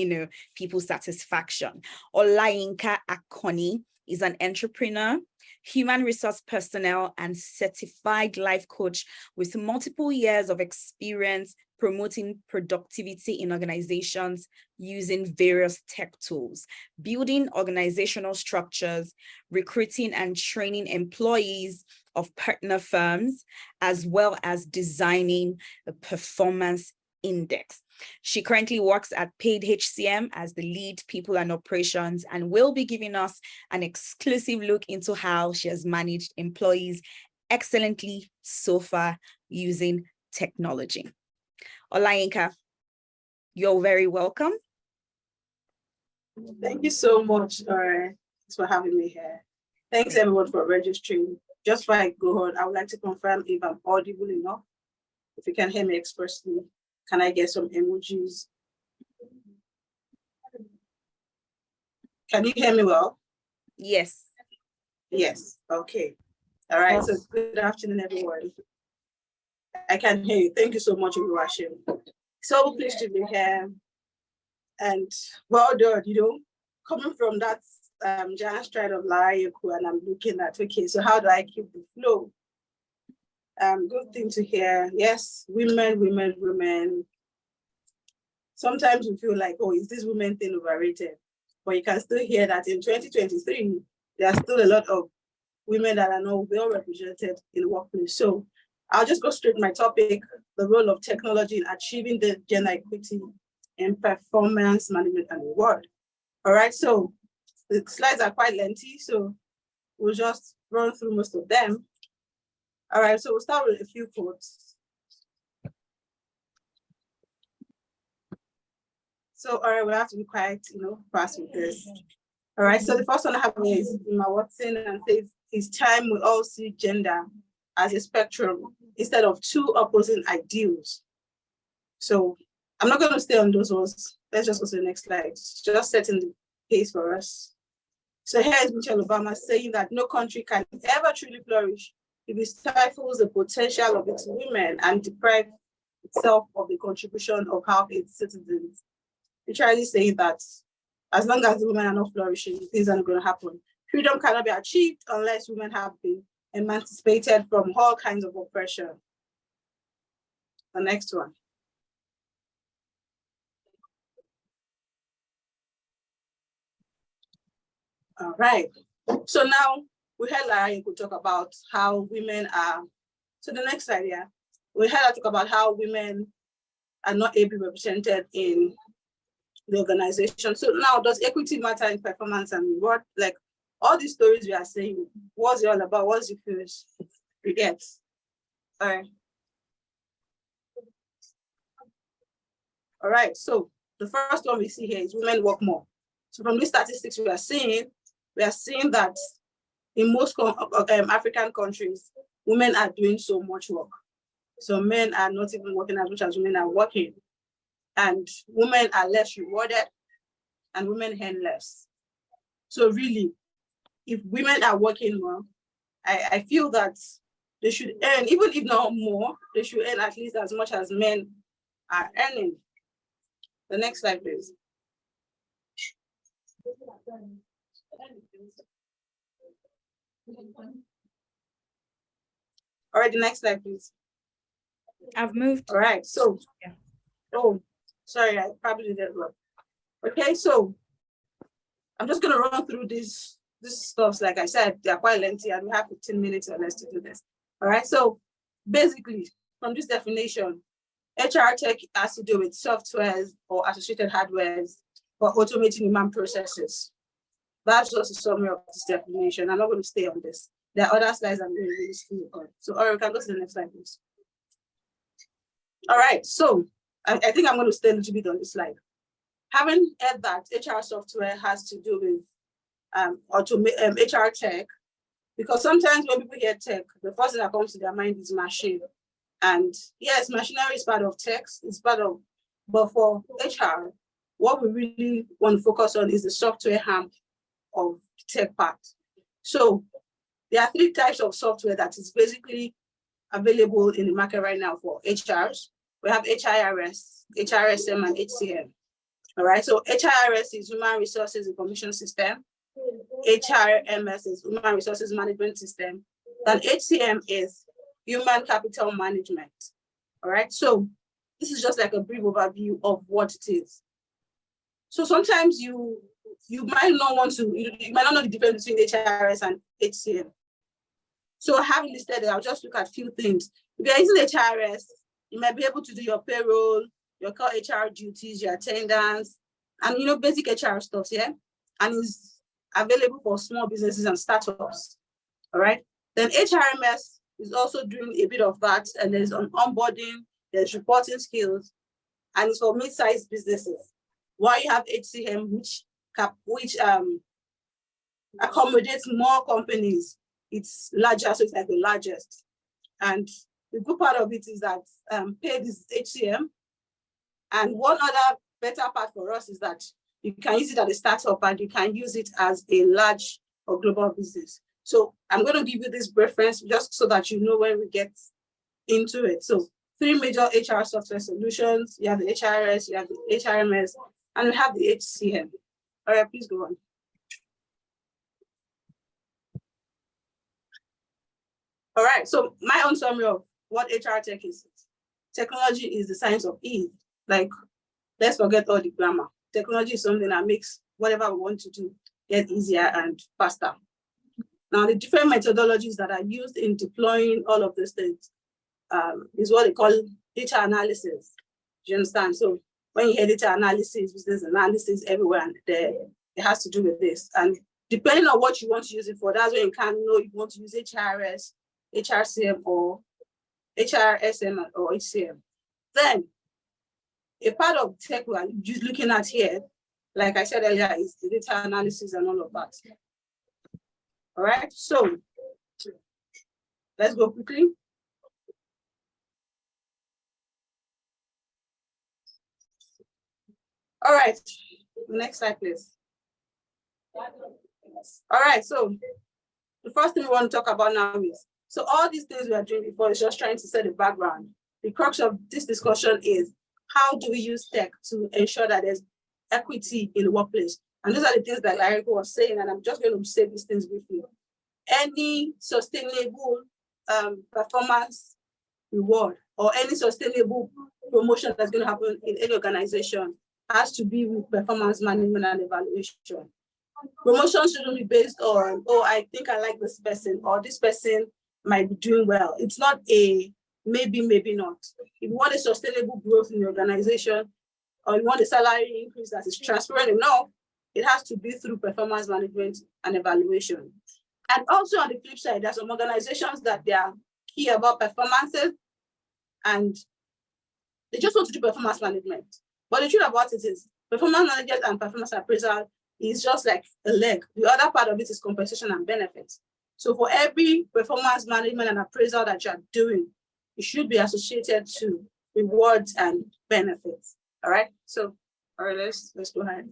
S1: people satisfaction. Layinka Dare-Alanni is an entrepreneur, human resource personnel, and certified life coach with multiple years of experience promoting productivity in organizations using various tech tools, building organizational structures, recruiting and training employees of partner firms, as well as designing a performance index. She currently works at Paid HCM as the lead people and operations and will be giving us an exclusive look into how she has managed employees excellently so far using technology. Layinka, you're very welcome.
S4: Thank you so much, thanks for having me here. Thanks everyone for registering. Just before I go on, I would like to confirm if I'm audible enough. If you can hear me expressly, can I get some emojis? Can you hear me well?
S1: Yes.
S4: Yes, okay. All right, so good afternoon, everyone. I can hear you. Thank you so much, Oluwaseun. So pleased to be here. And well done, coming from that giant stride of Lara Yeku, and I'm looking at, okay, so how do I keep the flow? Good thing to hear. Yes, women. Sometimes we feel like, oh, is this women thing overrated? But you can still hear that in 2023, there are still a lot of women that are not well represented in the workplace. So I'll just go straight to my topic, the role of technology in achieving the gender equity in performance management and reward. All right, so the slides are quite lengthy, so we'll just run through most of them. All right, so we'll start with a few quotes. So, all right, we'll have to be quite, fast with this. All right, so the first one I have is Emma Watson, and says, it's time we all see gender as a spectrum instead of two opposing ideals. So I'm not going to stay on those ones. Let's just go to the next slide. Just setting the pace for us. So here is Michelle Obama saying that no country can ever truly flourish if it stifles the potential of its women and deprive itself of the contribution of half its citizens. Literally saying that as long as the women are not flourishing, things are not going to happen. Freedom cannot be achieved unless women have been emancipated from all kinds of oppression. The next one. All right. So now we heard Lara Yeku talk about how women are. So the next slide here, we heard her talk about how women are not able represented in the organization. So now, does equity matter in performance and reward? Like all these stories we are saying, what's it all about? What's the finish? You get. All right. All right. So the first one we see here is women work more. So from these statistics we are seeing that in most African countries, women are doing so much work. So men are not even working as much as women are working. And women are less rewarded and women earn less. So really, if women are working more, I feel that they should earn, even if not more, they should earn at least as much as men are earning. The next slide, please. All right, the next slide, please.
S1: I've moved.
S4: All right, so,
S1: yeah.
S4: Oh, sorry, I probably did wrong. Okay, so I'm just gonna run through this stuff. Like I said, they're quite lengthy and we have 15 minutes or less to do this. All right, so basically from this definition, HR tech has to do with softwares or associated hardwares for automating human processes. That's just a summary of this definition. I'm not going to stay on this. There are other slides I'm going to really speak on. So, or we can go to the next slide, please. All right, so I think I'm going to stay a little bit on this slide. Having heard that HR software has to do with HR tech, because sometimes when people hear tech, the first thing that comes to their mind is machine. And yes, machinery is part of tech, it's part of, but for HR, what we really want to focus on is the software arm of tech part. So there are 3 types of software that is basically available in the market right now for HRs. We have HIRS, HRSM, and HCM. All right, so HIRS is Human Resources Information System. HRMS is Human Resources Management System. And HCM is Human Capital Management. All right, so this is just like a brief overview of what it is. So sometimes you might not want to, you might not know the difference between HRS and HCM. So I have listed it, I'll just look at a few things. If you're using HRS, you might be able to do your payroll, your core HR duties, your attendance, and basic HR stuff, yeah? And it's available for small businesses and startups, all right? Then HRMS is also doing a bit of that, and there's on onboarding, there's reporting skills, and it's for mid-sized businesses. While you have HCM, which accommodates more companies, it's larger, so it's like the largest. And the good part of it is that paid is HCM. And one other better part for us is that you can use it as a startup and you can use it as a large or global business. So I'm going to give you this reference just so that you know when we get into it. So 3 major HR software solutions. You have the HRS, you have the HRMS, and we have the HCM. All right, please go on. All right, so my own summary of what HR tech is. Technology is the science of ease. Like, let's forget all the grammar. Technology is something that makes whatever we want to do get easier and faster. Now, the different methodologies that are used in deploying all of these things is what they call data analysis. Do you understand? So when you hear data analysis, business analysis, everywhere and there, it has to do with this. And depending on what you want to use it for, that's when you can know if you want to use HRS, HRCM, or HRSM, or HCM. Then, a part of tech we are just looking at here, like I said earlier, is the data analysis and all of that. All right, so let's go quickly. All right, next slide, please. All right, so the first thing we want to talk about now is, so all these things we are doing before is just trying to set the background. The crux of this discussion is, how do we use tech to ensure that there's equity in the workplace? And these are the things that Lara Yeku was saying, and I'm just going to say these things briefly. Any sustainable performance reward or any sustainable promotion that's going to happen in any organization has to be with performance management and evaluation. Promotion shouldn't be based on, oh, I think I like this person, or this person might be doing well. It's not a maybe, maybe not. If you want a sustainable growth in the organization, or you want a salary increase that is transparent enough, it has to be through performance management and evaluation. And also on the flip side, there's some organizations that they are key about performances and they just want to do performance management. But the truth about it is performance management and performance appraisal is just like a leg. The other part of it is compensation and benefits. So for every performance management and appraisal that you're doing, it should be associated to rewards and benefits. All right. So, all right, let's go ahead.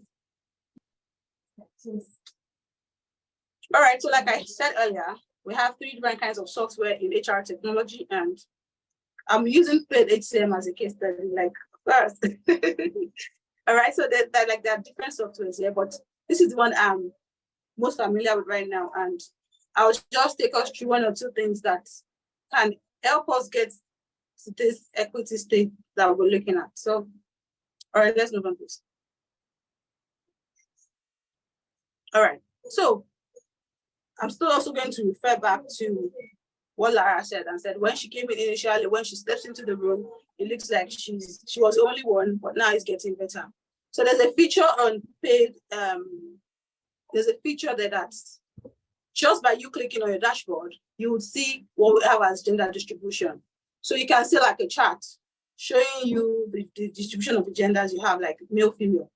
S4: All right. So like I said earlier, We have 3 different kinds of software in HR technology, and I'm using paid HCM as a case study, like first. All right, so there are different softwares here, but this is the one I'm most familiar with right now, and I'll just take us through 1 or 2 things that can help us get to this equity state that we're looking at. So, all right, let's move on, please. All right, so I'm still also going to refer back to what Lara said, and said when she came in initially, when she steps into the room, it looks like she was the only one, but now it's getting better. So there's a feature on paid, there's a feature that's just by you clicking on your dashboard, you would see what we have as gender distribution. So you can see like a chart showing you the distribution of the genders you have, like male, female,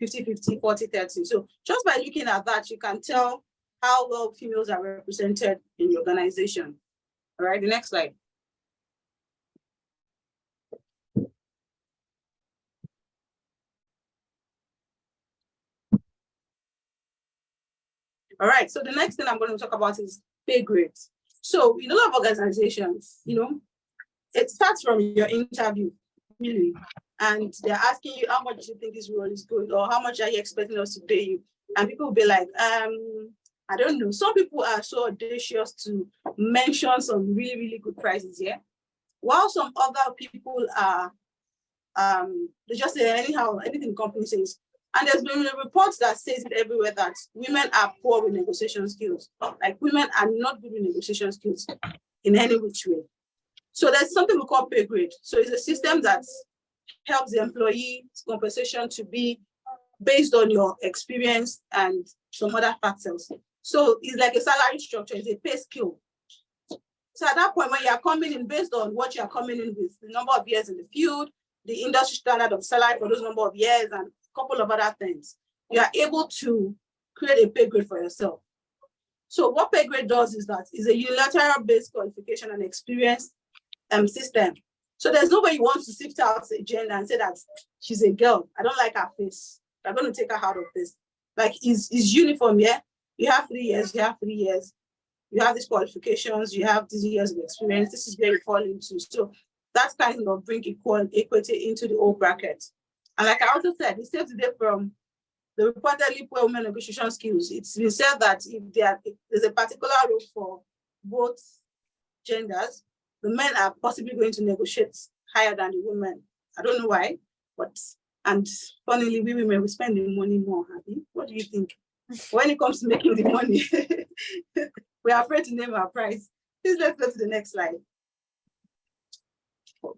S4: 50-50, 40-30. So just by looking at that, you can tell how well females are represented in the organization. All right, the next slide. All right, so the next thing I'm going to talk about is pay grades. So in a lot of organizations, it starts from your interview, really, and they're asking you how much do you think this role is good, or how much are you expecting us to pay you? And people will be like, I don't know. Some people are so audacious to mention some really, really good prices here, while some other people are, they just say anyhow, anything the company says. And there's been reports that says it everywhere that women are poor with negotiation skills. Like women are not good with negotiation skills in any which way. So there's something we call pay grade. So it's a system that helps the employee compensation to be based on your experience and some other factors. So it's like a salary structure, it's a pay scale. So at that point, when you're coming in based on what you're coming in with, the number of years in the field, the industry standard of salary for those number of years, and a couple of other things, you are able to create a pay grade for yourself. So what pay grade does is that it's a unilateral based qualification and experience system. So there's no way you want to sift out a gender and say that she's a girl, I don't like her face, I'm going to take her out of this. Like it's uniform, yeah? You have 3 years, you have 3 years, you have these qualifications, you have these years of experience, this is where you fall into. So that's kind of bring equity into the old bracket. And like I also said, it saves today from the reportedly poor women negotiation skills. It's been said that if there's a particular role for both genders, the men are possibly going to negotiate higher than the women. I don't know why, but, and funnily, we women, we spend the money more, happy. What do you think? When it comes to making the money, we are afraid to name our price. Please let's go to the next slide. All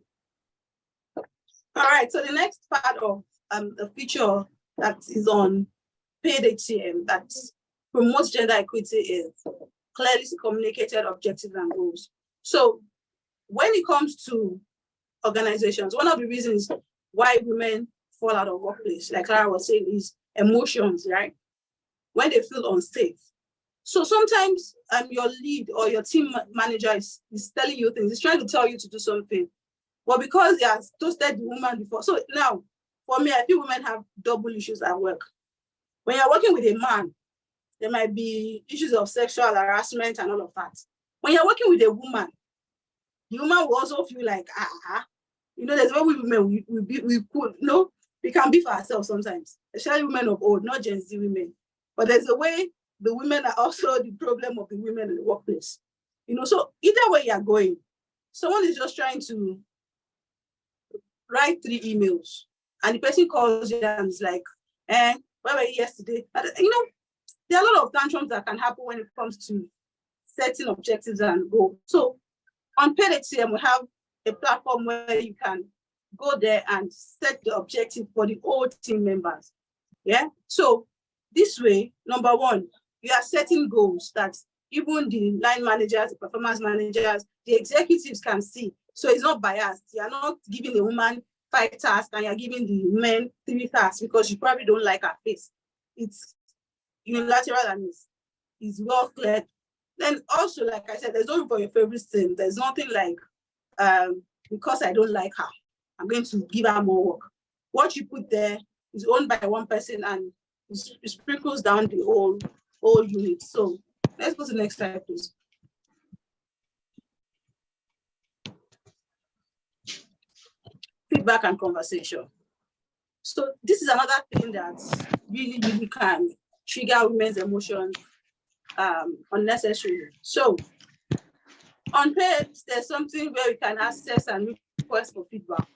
S4: right, so the next part of the feature that is on paid HCM that promotes gender equity is clearly communicated objectives and goals. So when it comes to organizations, one of the reasons why women fall out of workplace, like Lara was saying, is emotions, right? When they feel unsafe. So sometimes your lead or your team manager is telling you things, he's trying to tell you to do something. But because he has toasted the woman before, so now, for me, I feel women have double issues at work. When you're working with a man, there might be issues of sexual harassment and all of that. When you're working with a woman, the woman will also feel like, there's a way women, we can be for ourselves sometimes, especially women of old, not Gen Z women. But there's a way the women are also the problem of the women in the workplace. So either way you're going, someone is just trying to write 3 emails, and the person calls you and is like, where were you yesterday? There are a lot of tantrums that can happen when it comes to setting objectives and goals. So on paid HCM, we have a platform where you can go there and set the objective for the whole team members. Yeah. So this way, number one, you are setting goals that even the line managers, the performance managers, the executives can see. So it's not biased. You are not giving the woman 5 tasks and you're giving the men 3 tasks because you probably don't like her face. It's unilateral and it's well clear. Then also, like I said, there's no room for your favorite thing. There's nothing like, because I don't like her, I'm going to give her more work. What you put there is owned by one person and it sprinkles down the whole unit. So let's go to the next slide, please. feedback and conversation. So this is another thing that really, really can trigger women's emotions unnecessarily. So on page, there's something where we can access and request for feedback.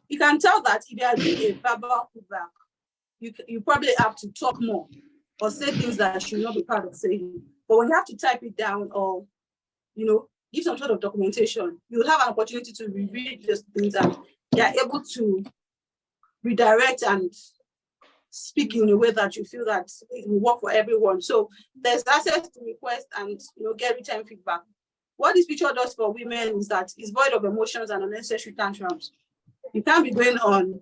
S4: You can tell that if you are doing a verbal feedback, you probably have to talk more or say things that should not be part of saying. But when you have to type it down or, you know, give some sort of documentation, you'll have an opportunity to reread those things and you're able to redirect and speak in a way that you feel that it will work for everyone. So there's access to request and, you know, get real-time feedback. What this feature does for women is that it's void of emotions and unnecessary tantrums. You can't be going on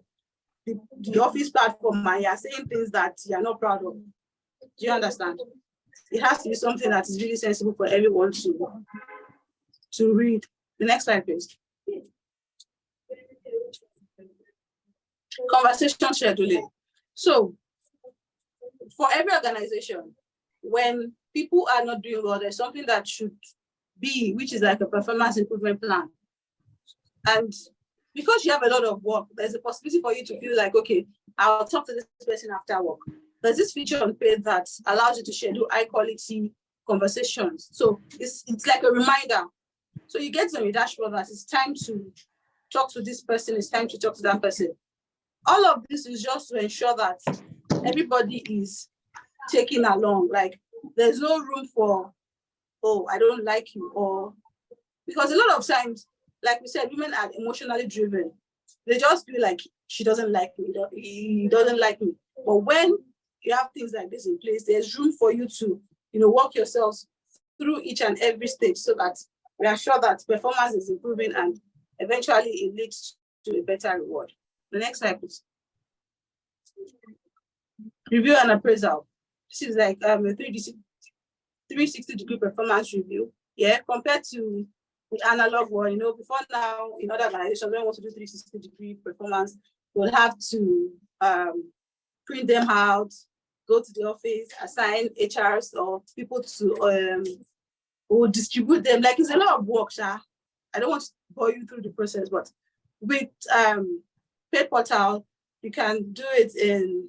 S4: the office platform and you're saying things that you're not proud of. Do you understand? It has to be something that is really sensible for everyone to read. The next slide, please. Conversation scheduling. So for every organization, when people are not doing well, there's something that should be, which is like a performance improvement plan. And because you have a lot of work, there's a possibility for you to feel like, okay, I'll talk to this person after work. There's this feature on page that allows you to schedule high quality conversations. So it's like a reminder. So you get on your dashboard that it's time to talk to this person, it's time to talk to that person. All of this is just to ensure that everybody is taken along. Like there's no room for, oh, I don't like you, or because a lot of times, like we said, women are emotionally driven. They just feel like she doesn't like me, he doesn't like me. But when you have things like this in place, there's room for you to, you know, walk yourselves through each and every stage so that we are sure that performance is improving and eventually it leads to a better reward. The next slide, please. Review and appraisal. This is like a 360-degree performance review. Yeah, compared to the analog one, you know, before now, in other organizations, when we want to do 360-degree performance, we'll have to print them out, go to the office, assign HRs or people to or distribute them. Like it's a lot of work, Sha. I don't want to bore you through the process, but with paid portal, you can do it in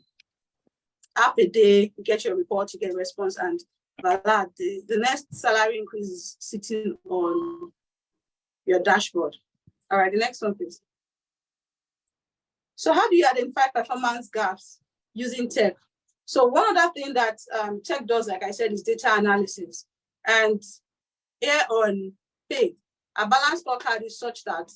S4: half a day, you get your report, you get a response, and voila, the next salary increase is sitting on your dashboard. All right, the next one, please. So how do you identify performance gaps using tech? So one other thing that tech does, like I said, is data analysis. And here on pay, a balanced scorecard is such that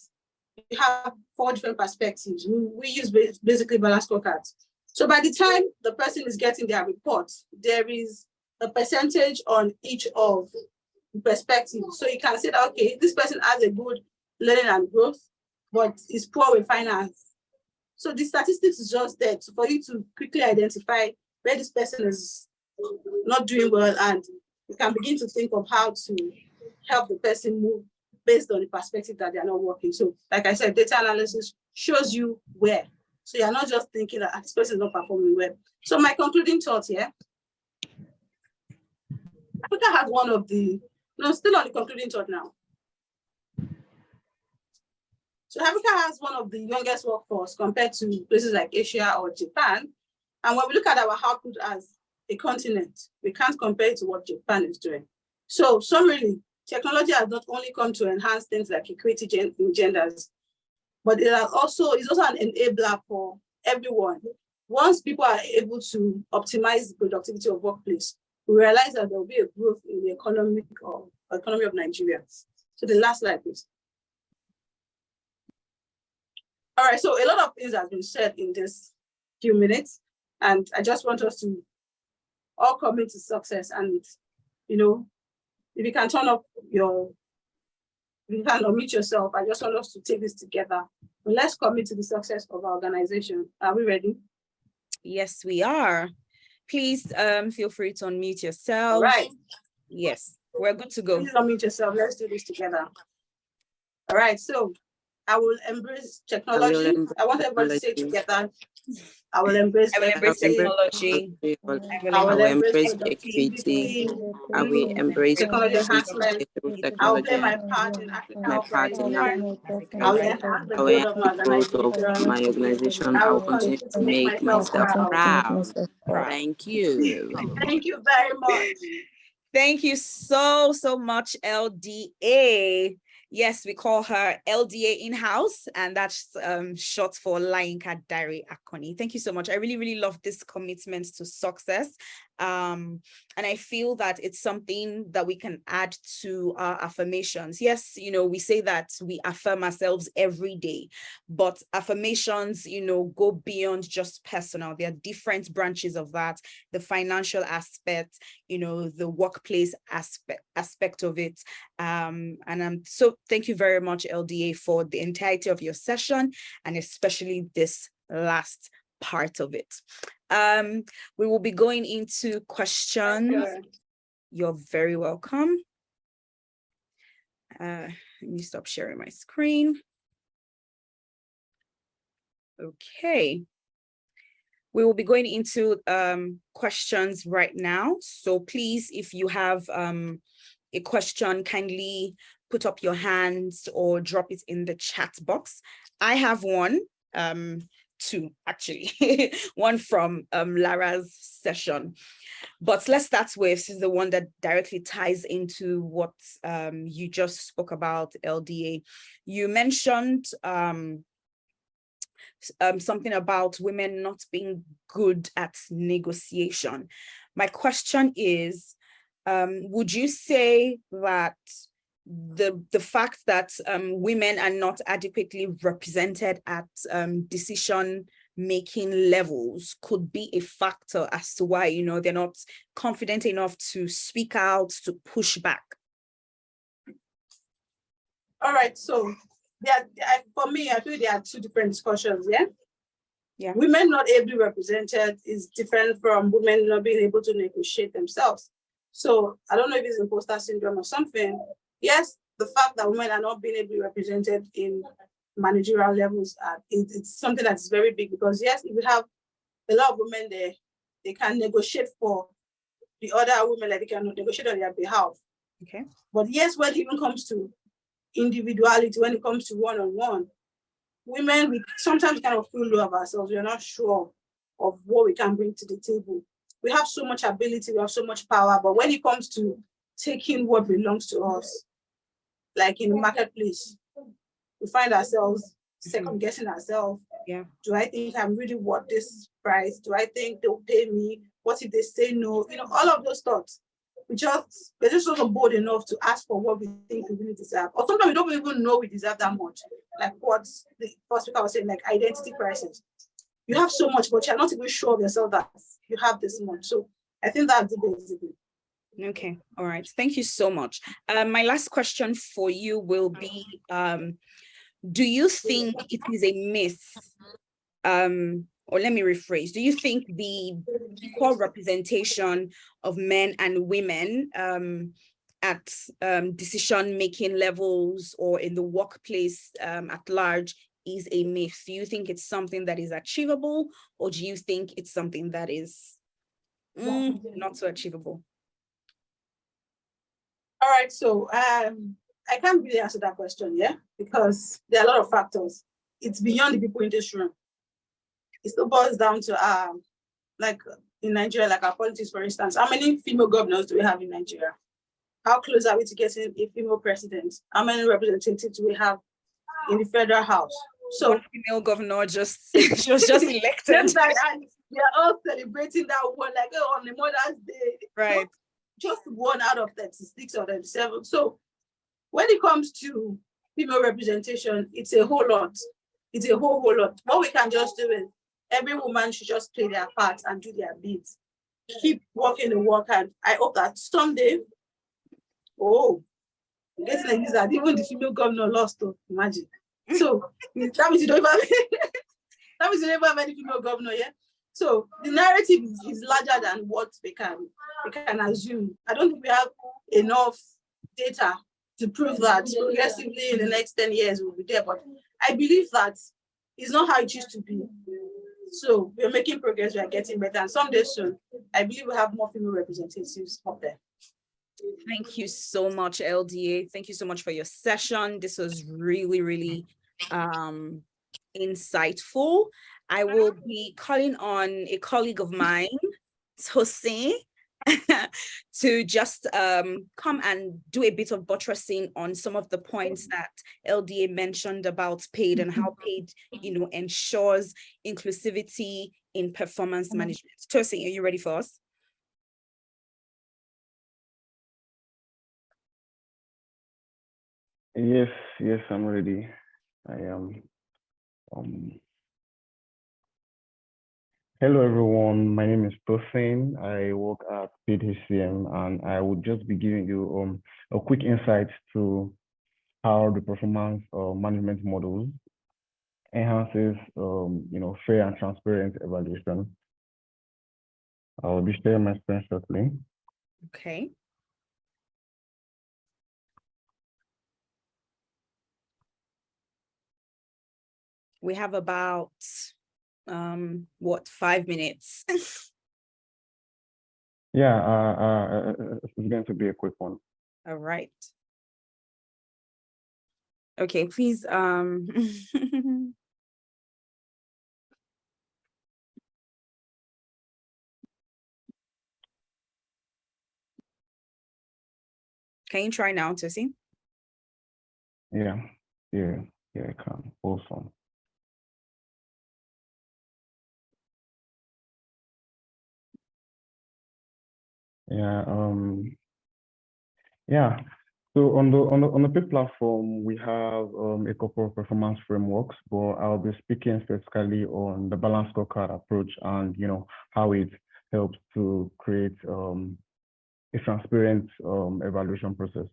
S4: you have 4 different perspectives. We use basically balanced scorecards. So by the time the person is getting their report, there is a percentage on each of the perspectives. So you can say that, okay, this person has a good learning and growth, but is poor with finance. So the statistics is just there for you to quickly identify where this person is not doing well, and you can begin to think of how to help the person move based on the perspective that they are not working. So like I said, data analysis shows you where. So you're not just thinking that this person is not performing well. So my concluding thoughts here, Africa has one of the, still on the concluding thought now. So Africa has one of the youngest workforce compared to places like Asia or Japan. And when we look at our output as a continent, we can't compare it to what Japan is doing. So summarily, technology has not only come to enhance things like equity in genders, but it is also an enabler for everyone. Once people are able to optimize the productivity of workplace, we realize that there will be a growth in the economy of Nigeria. So the last slide, please. All right, so a lot of things have been said in this few minutes, and I just want us to all commit to success. And, you know, if you can turn up if you can unmute yourself, I just want us to take this together. But let's commit to the success of our organization. Are we ready?
S1: Yes, we are. Please feel free to unmute yourself.
S4: All right.
S1: Yes, we're good to go.
S4: Please unmute yourself. Let's do this together. All right, so I will embrace technology. I want everybody to say together. I will embrace
S1: technology.
S4: I will embrace
S5: creativity.
S4: productivity.
S5: I will embrace
S4: Technology
S5: creativity
S4: enhancement.
S5: through
S4: I will play
S5: technology.
S4: my part in African
S5: My part in
S4: uprising. I will enhance the
S5: I will
S4: growth
S5: enhance
S4: of my
S5: the growth of
S4: organization.
S5: my organization.
S4: I
S5: I
S4: will
S5: will continue
S4: continue
S5: to
S4: to make
S5: make
S4: myself
S5: myself
S4: proud.
S5: proud. Thank you.
S4: Thank you very much.
S1: Thank you so much, LDA. Yes, we call her LDA in-house, and that's short for Layinka Dare-Alanni. Thank you so much. I really love this commitment to success. And I feel that it's something that we can add to our affirmations. Yes, we say that we affirm ourselves every day, but affirmations, go beyond just personal. There are different branches of that, the financial aspect, the workplace aspect of it. So thank you very much, LDA, for the entirety of your session, and especially this last part of it. We will be going into questions. You're very welcome. Let me stop sharing my screen. Okay. We will be going into questions right now. So please, if you have a question, kindly put up your hands or drop it in the chat box. I have one, two actually, one from Lara's session. But let's start with the one that directly ties into what you just spoke about, LDA. You mentioned something about women not being good at negotiation. My question is, would you say that the fact that women are not adequately represented at decision-making levels could be a factor as to why, they're not confident enough to speak out, to push back?
S4: All right, so for me, I feel there are two different discussions, yeah? Women not ably represented is different from women not being able to negotiate themselves. So I don't know if it's imposter syndrome or something. Yes, the fact that women are not being ably represented in managerial levels, it's something that's very big, because yes, if we have a lot of women there, they can negotiate for the other women, like they can negotiate on their behalf.
S1: Okay.
S4: But yes, when it even comes to individuality, when it comes to one-on-one, women, we sometimes kind of feel low of ourselves. We are not sure of what we can bring to the table. We have so much ability, we have so much power, but when it comes to taking what belongs to us, like in the marketplace, we find ourselves second-guessing ourselves.
S1: Yeah.
S4: Do I think I'm really worth this price? Do I think they'll pay me? What if they say no? All of those thoughts. We're just not bold enough to ask for what we think we really deserve. Or sometimes we don't even know we deserve that much. Like what the first speaker was saying, like identity crisis. You have so much, but you're not even sure of yourself that you have this much. So I think that's basically.
S1: Okay, all right. Thank you so much. My last question for you will be, do you think it is a myth, or let me rephrase, do you think the equal representation of men and women at decision-making levels or in the workplace at large is a myth? Do you think it's something that is achievable, or do you think it's something that is not so achievable?
S4: All right, so I can't really answer that question, yeah, because there are a lot of factors. It's beyond the people in this room. It still boils down to like in Nigeria, like our politics, for instance. How many female governors do we have in Nigeria? How close are we to getting a female president? How many representatives do we have in the federal house? So
S1: one female governor she was just elected.
S4: We are all celebrating that one, like on the Mother's Day.
S1: Right.
S4: Just one out of 36 or 37. So when it comes to female representation, it's a whole lot. It's a whole lot. What we can just do is every woman should just play their part and do their bits. Keep working the work, and I hope that someday, getting like this, that even the female governor lost, imagine. So that means you don't have any female governor, yeah? So the narrative is larger than what we can assume. I don't think we have enough data to prove that progressively in the next 10 years we'll be there. But I believe that it's not how it used to be. So we're making progress, we're getting better. And someday soon, I believe we'll have more female representatives up there.
S1: Thank you so much, LDA. Thank you so much for your session. This was really, really insightful. I will be calling on a colleague of mine, Tosin, to just come and do a bit of buttressing on some of the points that LDA mentioned about paid and how paid, ensures inclusivity in performance management. Tosin, are you ready for us?
S6: Yes, I'm ready. I am. Hello, everyone. My name is Tosin. I work at Paid HCM, and I would just be giving you a quick insight to how the performance management model enhances, fair and transparent evaluation. I'll be sharing my screen shortly.
S1: Okay. We have about, 5 minutes?
S6: Yeah, it's going to be a quick one.
S1: All right. Okay, please. Can you try now, Tosin?
S6: Yeah, I can. Awesome. Yeah. So on the PIP platform, we have a couple of performance frameworks, but I'll be speaking specifically on the balanced scorecard approach and how it helps to create a transparent evaluation process.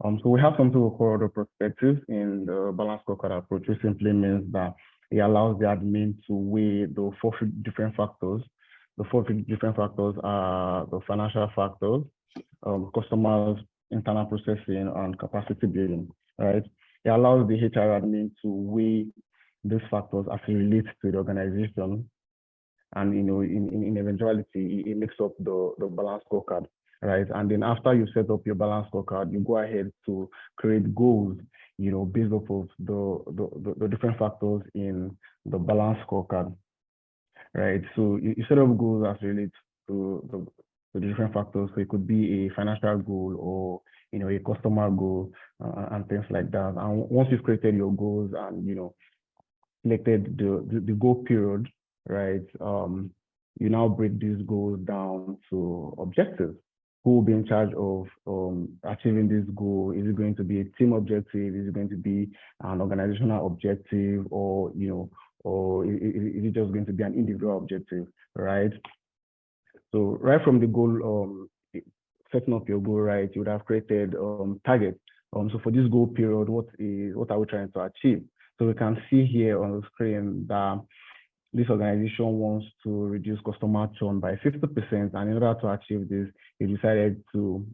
S6: So we have something we call the perspectives in the balanced scorecard approach, which simply means that it allows the admin to weigh the 4 different factors. The 4 different factors are the financial factors, customers, internal processing, and capacity building, right? It allows the HR admin to weigh these factors as it relates to the organization. And, in eventuality, it makes up the balance scorecard, right? And then after you set up your balance scorecard, you go ahead to create goals, based off of the different factors in the balance scorecard, right? So you set up goals as it relates to the different factors. So it could be a financial goal or a customer goal and things like that. And once you've created your goals and selected the goal period, right? You now break these goals down to objectives. Who will be in charge of achieving this goal? Is it going to be a team objective? Is it going to be an organizational objective, or or is it just going to be an individual objective, right? So right from the goal, setting up your goal, right, you would have created targets. So for this goal period, what are we trying to achieve? So we can see here on the screen that this organization wants to reduce customer churn by 50%, and in order to achieve this, they decided to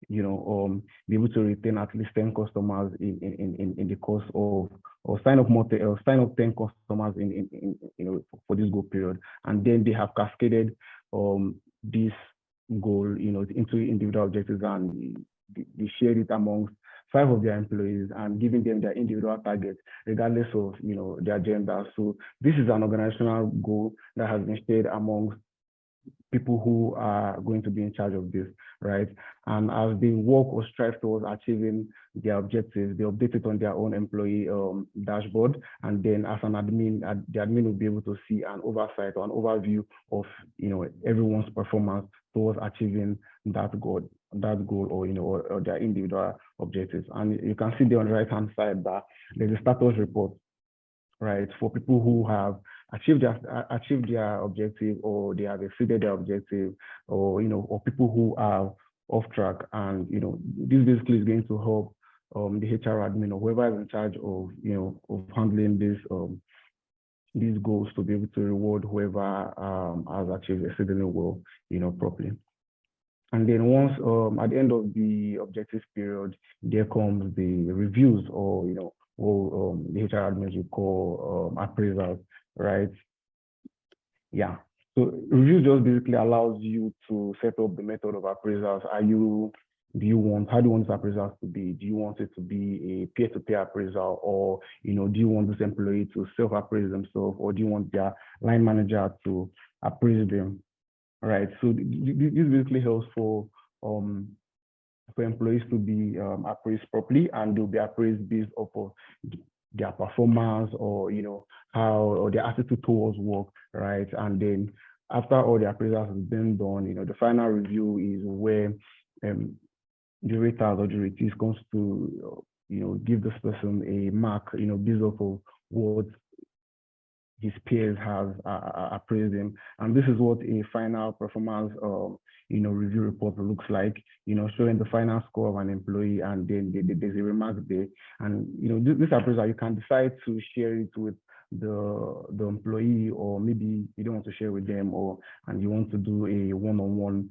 S6: be able to retain at least 10 customers in the course of, or sign up 10 customers for this goal period. And then they have cascaded this goal into individual objectives, and they shared it amongst 5 of their employees and giving them their individual targets regardless of their gender. So this is an organizational goal that has been shared amongst people who are going to be in charge of this, right? And as they work or strive towards achieving their objectives, they update it on their own employee dashboard. And then as an admin, the admin will be able to see an oversight or an overview of everyone's performance towards achieving that goal or their individual objectives. And you can see there on the right-hand side that there's a status report, right, for people who have achieved their objective, or they have exceeded their objective, or or people who are off track. And this basically is going to help the HR admin or whoever is in charge of of handling these goals to be able to reward whoever has achieved exceedingly well properly. And then once at the end of the objective period, there comes the reviews, or what the HR admins will call appraisals, right? Yeah. So review just basically allows you to set up the method of appraisals. How do you want this appraisals to be? Do you want it to be a peer-to-peer appraisal, or do you want this employee to self-appraise themselves, or do you want their line manager to appraise them? Right. So this basically helps for employees to be appraised properly, and they'll be appraised based off of their performance, or or their attitude towards work, right? And then after all the appraisals has been done, the final review is where the raters or the ratees comes to give this person a mark, based off of what his peers have appraised him. And this is what a final performance review report looks like, showing the final score of an employee, and then there's a remark there. And this appraisal, you can decide to share it with the employee, or maybe you don't want to share with them, and you want to do a one-on-one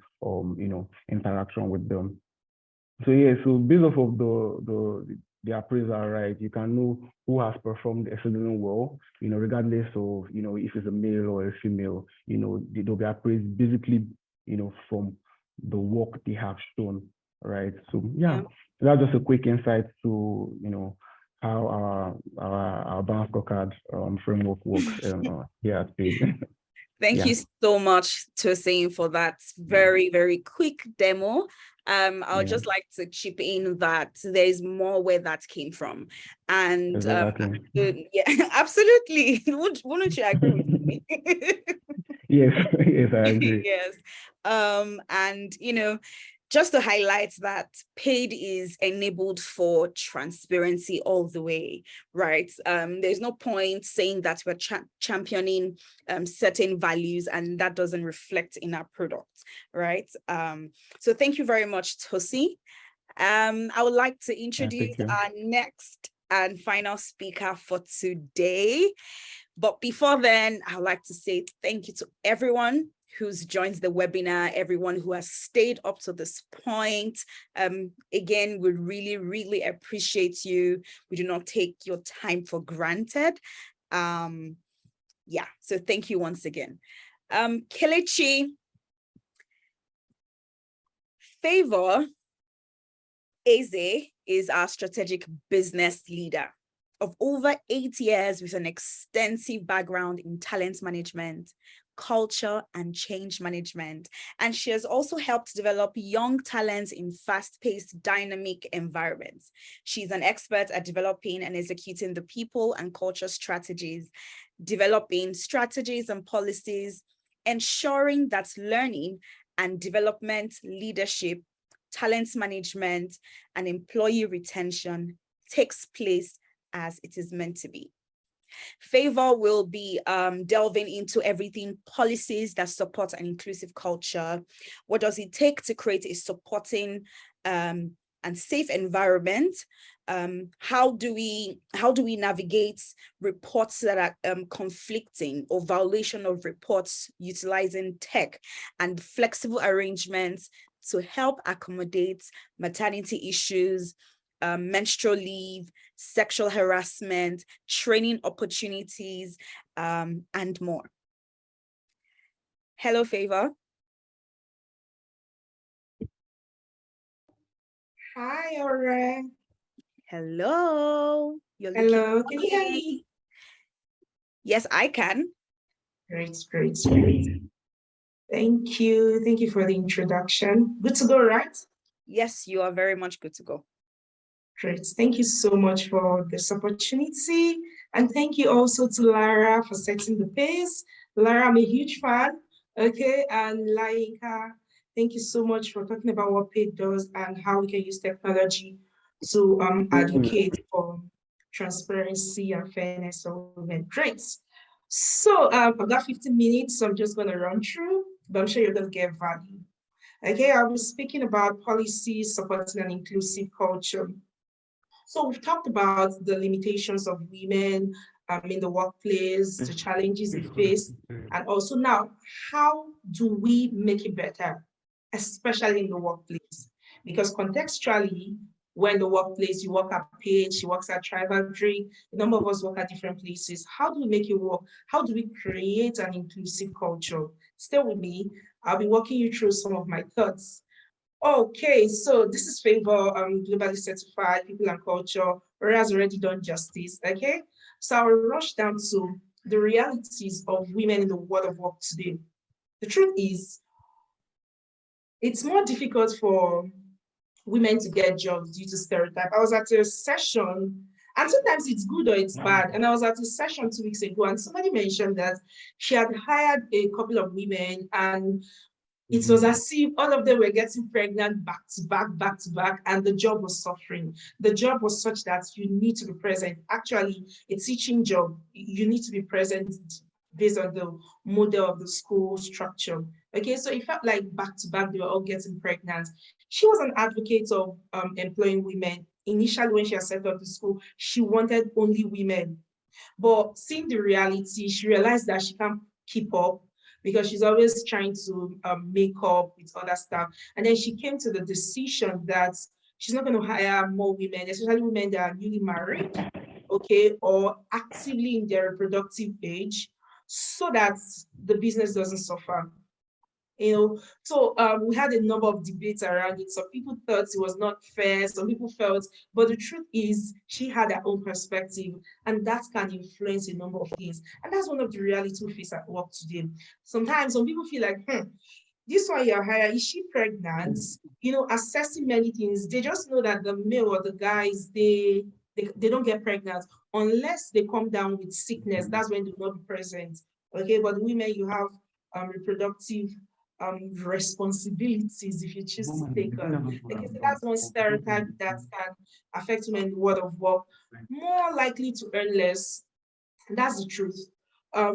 S6: interaction with them. So yeah, so based off of the appraisal, right, you can know who has performed exceedingly well, regardless of, if it's a male or a female, they'll be appraised basically, from the work they have shown, right? So yeah, that's just a quick insight to, how our balance scorecard framework works here at Page.
S1: Thank you so much, Tosin, for that very, very quick demo. I would just like to chip in that there's more where that came from. And yeah, absolutely. Wouldn't you agree with me?
S6: Yes, yes, I agree.
S1: Yes. And just to highlight that paid is enabled for transparency all the way, right? There's no point saying that we're championing certain values and that doesn't reflect in our products, right? So thank you very much, Tosi. I would like to introduce our next and final speaker for today. But before then, I would like to say thank you to everyone who's joined the webinar, everyone who has stayed up to this point. Again, we really, really appreciate you. We do not take your time for granted. Yeah, so thank you once again. Kelechi, Favour Eze is our strategic business leader of over 8 years with an extensive background in talent management, culture, and change management. And she has also helped develop young talents in fast-paced, dynamic environments. She's an expert at developing and executing the people and culture strategies, developing strategies and policies, ensuring that learning and development, leadership, talent management, and employee retention takes place as it is meant to be. Favour will be delving into everything policies that support an inclusive culture. What does it take to create a supporting and safe environment? How do we navigate reports that are conflicting or violation of reports utilizing tech and flexible arrangements to help accommodate maternity issues, menstrual leave, sexual harassment, training opportunities, and more. Hello, Favour.
S7: Hi, Aura.
S1: Hello.
S7: Hello, can you hear me?
S1: Yes, I can.
S7: Great, great, great. Thank you. Thank you for the introduction. Good to go, right?
S1: Yes, you are very much good to go.
S7: Great. Thank you so much for this opportunity. And thank you also to Lara for setting the pace. Lara, I'm a huge fan. Okay. And Layinka, thank you so much for talking about what PAID does and how we can use technology to advocate for transparency and fairness for women. Great. So I've got 15 minutes, so I'm just going to run through, but I'm sure you're going to get value. Okay, I was speaking about policies supporting an inclusive culture. So we've talked about the limitations of women in the workplace, the challenges they face, and also now, how do we make it better? especially in the workplace. Because contextually, when the workplace, you work at Page, she works at Tribal Drake, a number of us work at different places. How do we make it work? How do we create an inclusive culture? Stay with me. I'll be walking you through some of my thoughts. Okay, so this is Favour, globally certified people and culture. Lara has already done justice, okay? So I'll rush down to the realities of women in the world of work today. The truth is, it's more difficult for women to get jobs due to stereotype. I was at a session, and sometimes it's good or it's bad. And I was at a session 2 weeks ago, and somebody mentioned that she had hired a couple of women, and it was as if all of them were getting pregnant back to back, and the job was suffering. The job was such that you need to be present. Actually, a teaching job, you need to be present based on the model of the school structure. Okay, so it felt like back to back, they were all getting pregnant. She was an advocate of employing women. Initially, when she had set up the school, she wanted only women. But seeing the reality, she realized that she can't keep up because she's always trying to make up with other stuff. And then she came to the decision that she's not going to hire more women, especially women that are newly married, okay, or actively in their reproductive age, so that the business doesn't suffer. You know, so we had a number of debates around it. Some people thought it was not fair, some people felt, but the truth is she had her own perspective, and that can influence a number of things. And that's one of the realities we face at work today. Sometimes some people feel like, this one you're hiring, is she pregnant? You know, assessing many things. They just know that the male or the guys, they don't get pregnant unless they come down with sickness. That's when they will not be present. Okay, but women, you have reproductive responsibilities if you choose to take on. Okay, so that's one stereotype that can affect women in the world of work. More likely to earn less. That's the truth.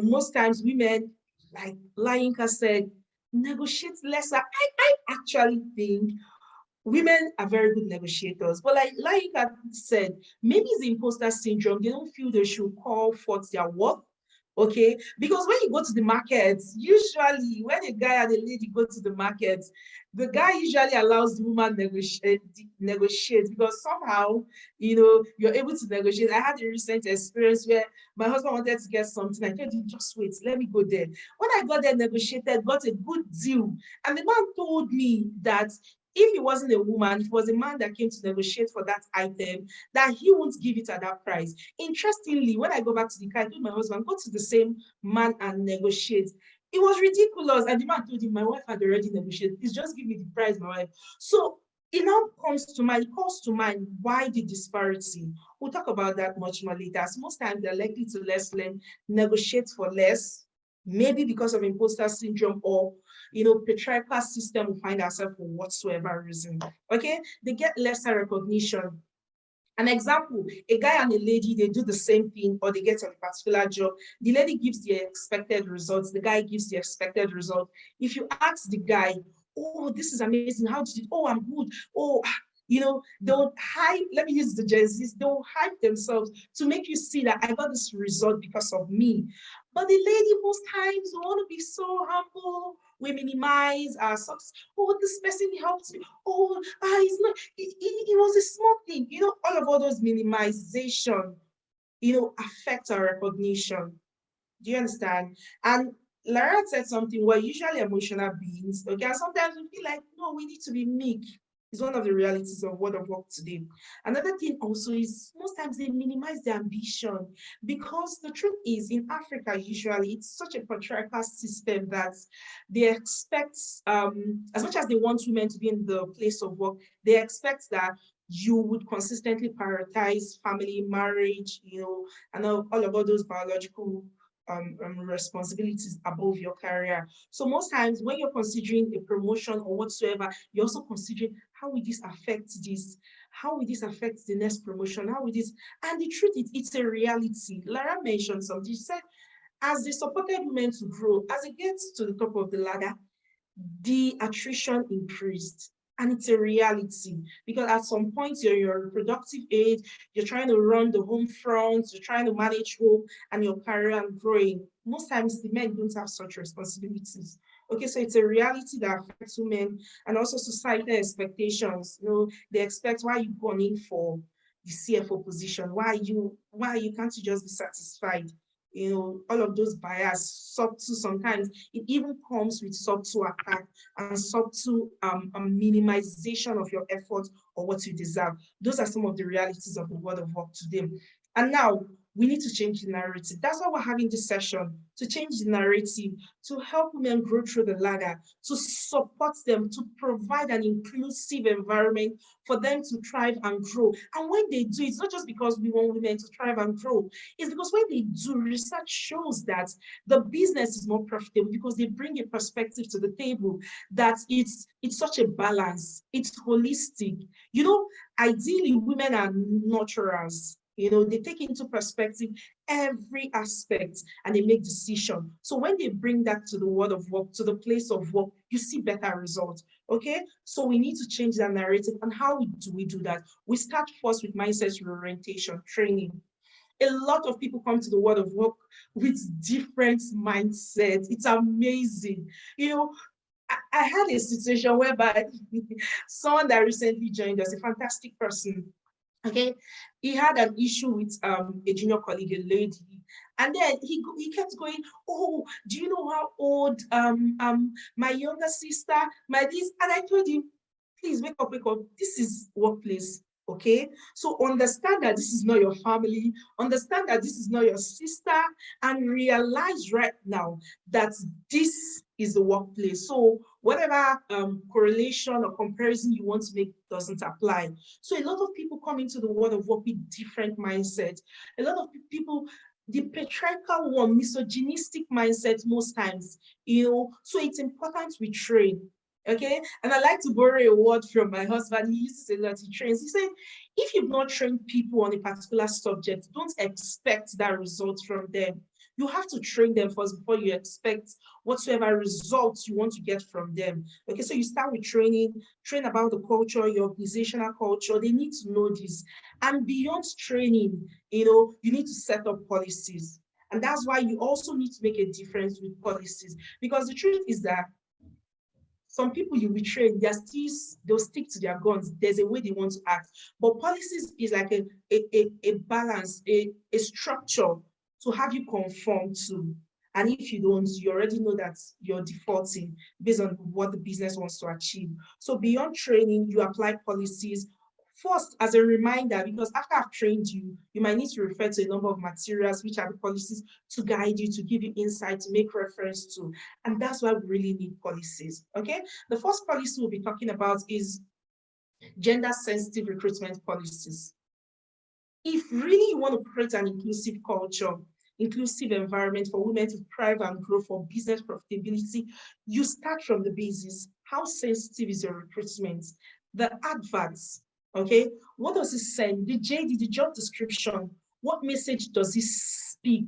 S7: Most times women, like Layinka said, negotiate lesser. I actually think women are very good negotiators, but like Layinka said, maybe it's the imposter syndrome. They don't feel they should call forth their work. Okay, because when you go to the market, usually when a guy and a lady go to the market, the guy usually allows the woman negotiate because somehow, you know, you're able to negotiate. I had a recent experience where my husband wanted to get something. I told him, just wait, let me go there. When I got there, negotiated, got a good deal, and the man told me that if he wasn't a woman, if it was a man that came to negotiate for that item, that he won't give it at that price. Interestingly, when I go back to the car, I told my husband, go to the same man and negotiate. It was ridiculous. And the man told him, my wife had already negotiated. Please just give me the price, my wife. So it now comes to mind, it calls to mind, why the disparity? We'll talk about that much more later. So most times they're likely to negotiate for less, maybe because of imposter syndrome or, you know, patriarchal system we find ourselves for whatsoever reason. Okay, they get lesser recognition. An example, a guy and a lady, they do the same thing or they get a particular job. The lady gives the expected results, the guy gives the expected result. If you ask the guy, oh, this is amazing, how did you, oh, I'm good, oh, you know, they'll hype, let me use the Gen Zs, they'll hype themselves to make you see that I got this result because of me. But the lady most times want to be so humble. We minimize our success. Oh, this person helped me. Oh, it's not, it was a small thing. You know, all those minimization, you know, affect our recognition. Do you understand? And Lara said something, we're usually emotional beings, okay? And sometimes we feel like, no, we need to be meek. It's one of the realities of world of work today. Another thing also is most times they minimize their ambition because the truth is in Africa, usually it's such a patriarchal system that they expect, as much as they want women to be in the place of work, they expect that you would consistently prioritize family, marriage, you know, and all of those biological responsibilities above your career. So most times when you're considering a promotion or whatsoever, you're also considering how will this affect this? How will this affect the next promotion? How will this? And the truth is, it's a reality. Lara mentioned something. She said, as they supported women to grow, as it gets to the top of the ladder, the attrition increased. And it's a reality because at some point you're in your reproductive age, you're trying to run the home front, you're trying to manage home and your career and growing. Most times the men don't have such responsibilities. Okay, so it's a reality that affects women and also societal expectations. You know, they expect, why are you gunning for the CFO position? Why can't you just be satisfied? You know, all of those bias, subtle, sometimes it even comes with subtle attack and subtle minimization of your effort or what you deserve. Those are some of the realities of the world of work today. And now we need to change the narrative. That's why we're having this session, to change the narrative, to help women grow through the ladder, to support them, to provide an inclusive environment for them to thrive and grow. And when they do, it's not just because we want women to thrive and grow, it's because when they do, research shows that the business is more profitable because they bring a perspective to the table that it's such a balance, it's holistic. You know, ideally, women are nurturers. You know, they take into perspective every aspect and they make decisions. So when they bring that to the world of work, to the place of work, you see better results. Okay, so we need to change that narrative. And how do we do that? We start first with mindset reorientation training. A lot of people come to the world of work with different mindsets. It's amazing. You know, I had a situation whereby someone that recently joined us, a fantastic person, okay, he had an issue with a junior colleague, a lady, and then he kept going, oh, do you know how old my younger sister, my this, and I told him, please wake up, this is workplace. Okay, so understand that this is not your family, understand that this is not your sister, and realize right now that this is the workplace. So whatever correlation or comparison you want to make doesn't apply. So a lot of people come into the world of work with different mindsets. A lot of people, the patriarchal one, misogynistic mindset most times, you know, so it's important we train. Okay, and I like to borrow a word from my husband. He used to say that he trains. He said, if you've not trained people on a particular subject, don't expect that result from them. You have to train them first before you expect whatsoever results you want to get from them. Okay, so you start with training, train about the culture, your organizational culture. They need to know this. And beyond training, you know, you need to set up policies. And that's why you also need to make a difference with policies. Because the truth is that some people you will train, they'll stick to their guns. There's a way they want to act. But policies is like a balance, a structure to have you conform to. And if you don't, you already know that you're defaulting based on what the business wants to achieve. So beyond training, you apply policies. First, as a reminder, because after I've trained you, you might need to refer to a number of materials, which are the policies to guide you, to give you insight, to make reference to. And that's why we really need policies, okay? The first policy we'll be talking about is gender-sensitive recruitment policies. If really you want to create an inclusive culture, inclusive environment for women to thrive and grow for business profitability, you start from the basis. How sensitive is your recruitment? The adverts, okay? What does it send? The JD, the job description, what message does it speak?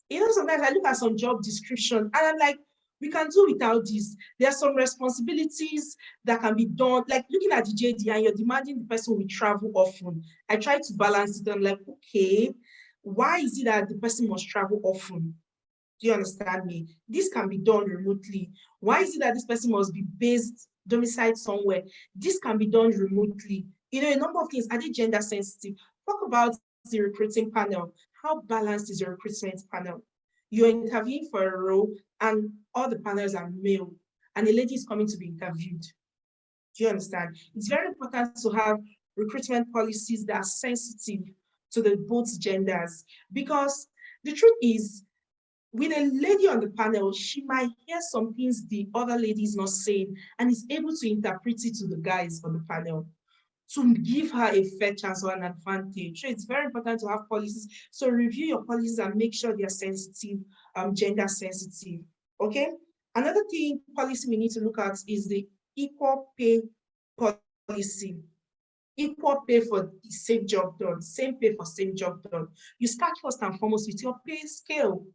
S7: You know, sometimes I look at some job description and I'm like, we can do without this. There are some responsibilities that can be done, like looking at the JD and you're demanding the person will travel often. I try to balance it. I'm like, okay, why is it that the person must travel often? Do you understand me? This can be done remotely. Why is it that this person must be based, domiciled somewhere? This can be done remotely. You know, a number of things. Are they gender sensitive? Talk about the recruiting panel. How balanced is your recruitment panel? You're interviewing for a role and all the panels are male and a lady is coming to be interviewed. Do you understand? It's very important to have recruitment policies that are sensitive to the both genders, because the truth is, with a lady on the panel, she might hear some things the other lady is not saying and is able to interpret it to the guys on the panel to give her a fair chance or an advantage. So it's very important to have policies. So review your policies and make sure they're sensitive, gender sensitive, okay? Another thing, policy we need to look at is the equal pay policy. Equal pay for the same job done, same pay for same job done. You start first and foremost with your pay scale.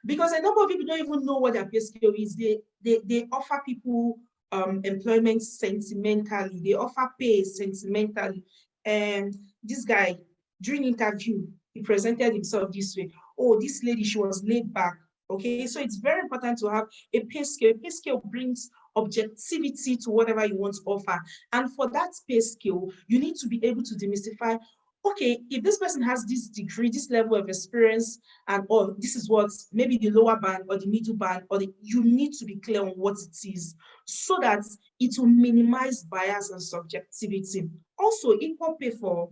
S7: Because a number of people don't even know what their pay scale is. They offer people employment sentimentally. They offer pay sentimentally. And this guy, during interview, he presented himself this way. Oh, this lady, she was laid back. Okay, so it's very important to have a pay scale. A pay scale brings objectivity to whatever you want to offer. And for that pay scale, you need to be able to demystify, okay, if this person has this degree, this level of experience, and or this is what maybe the lower band or the middle band, or you need to be clear on what it is so that it will minimize bias and subjectivity. Also, equal pay for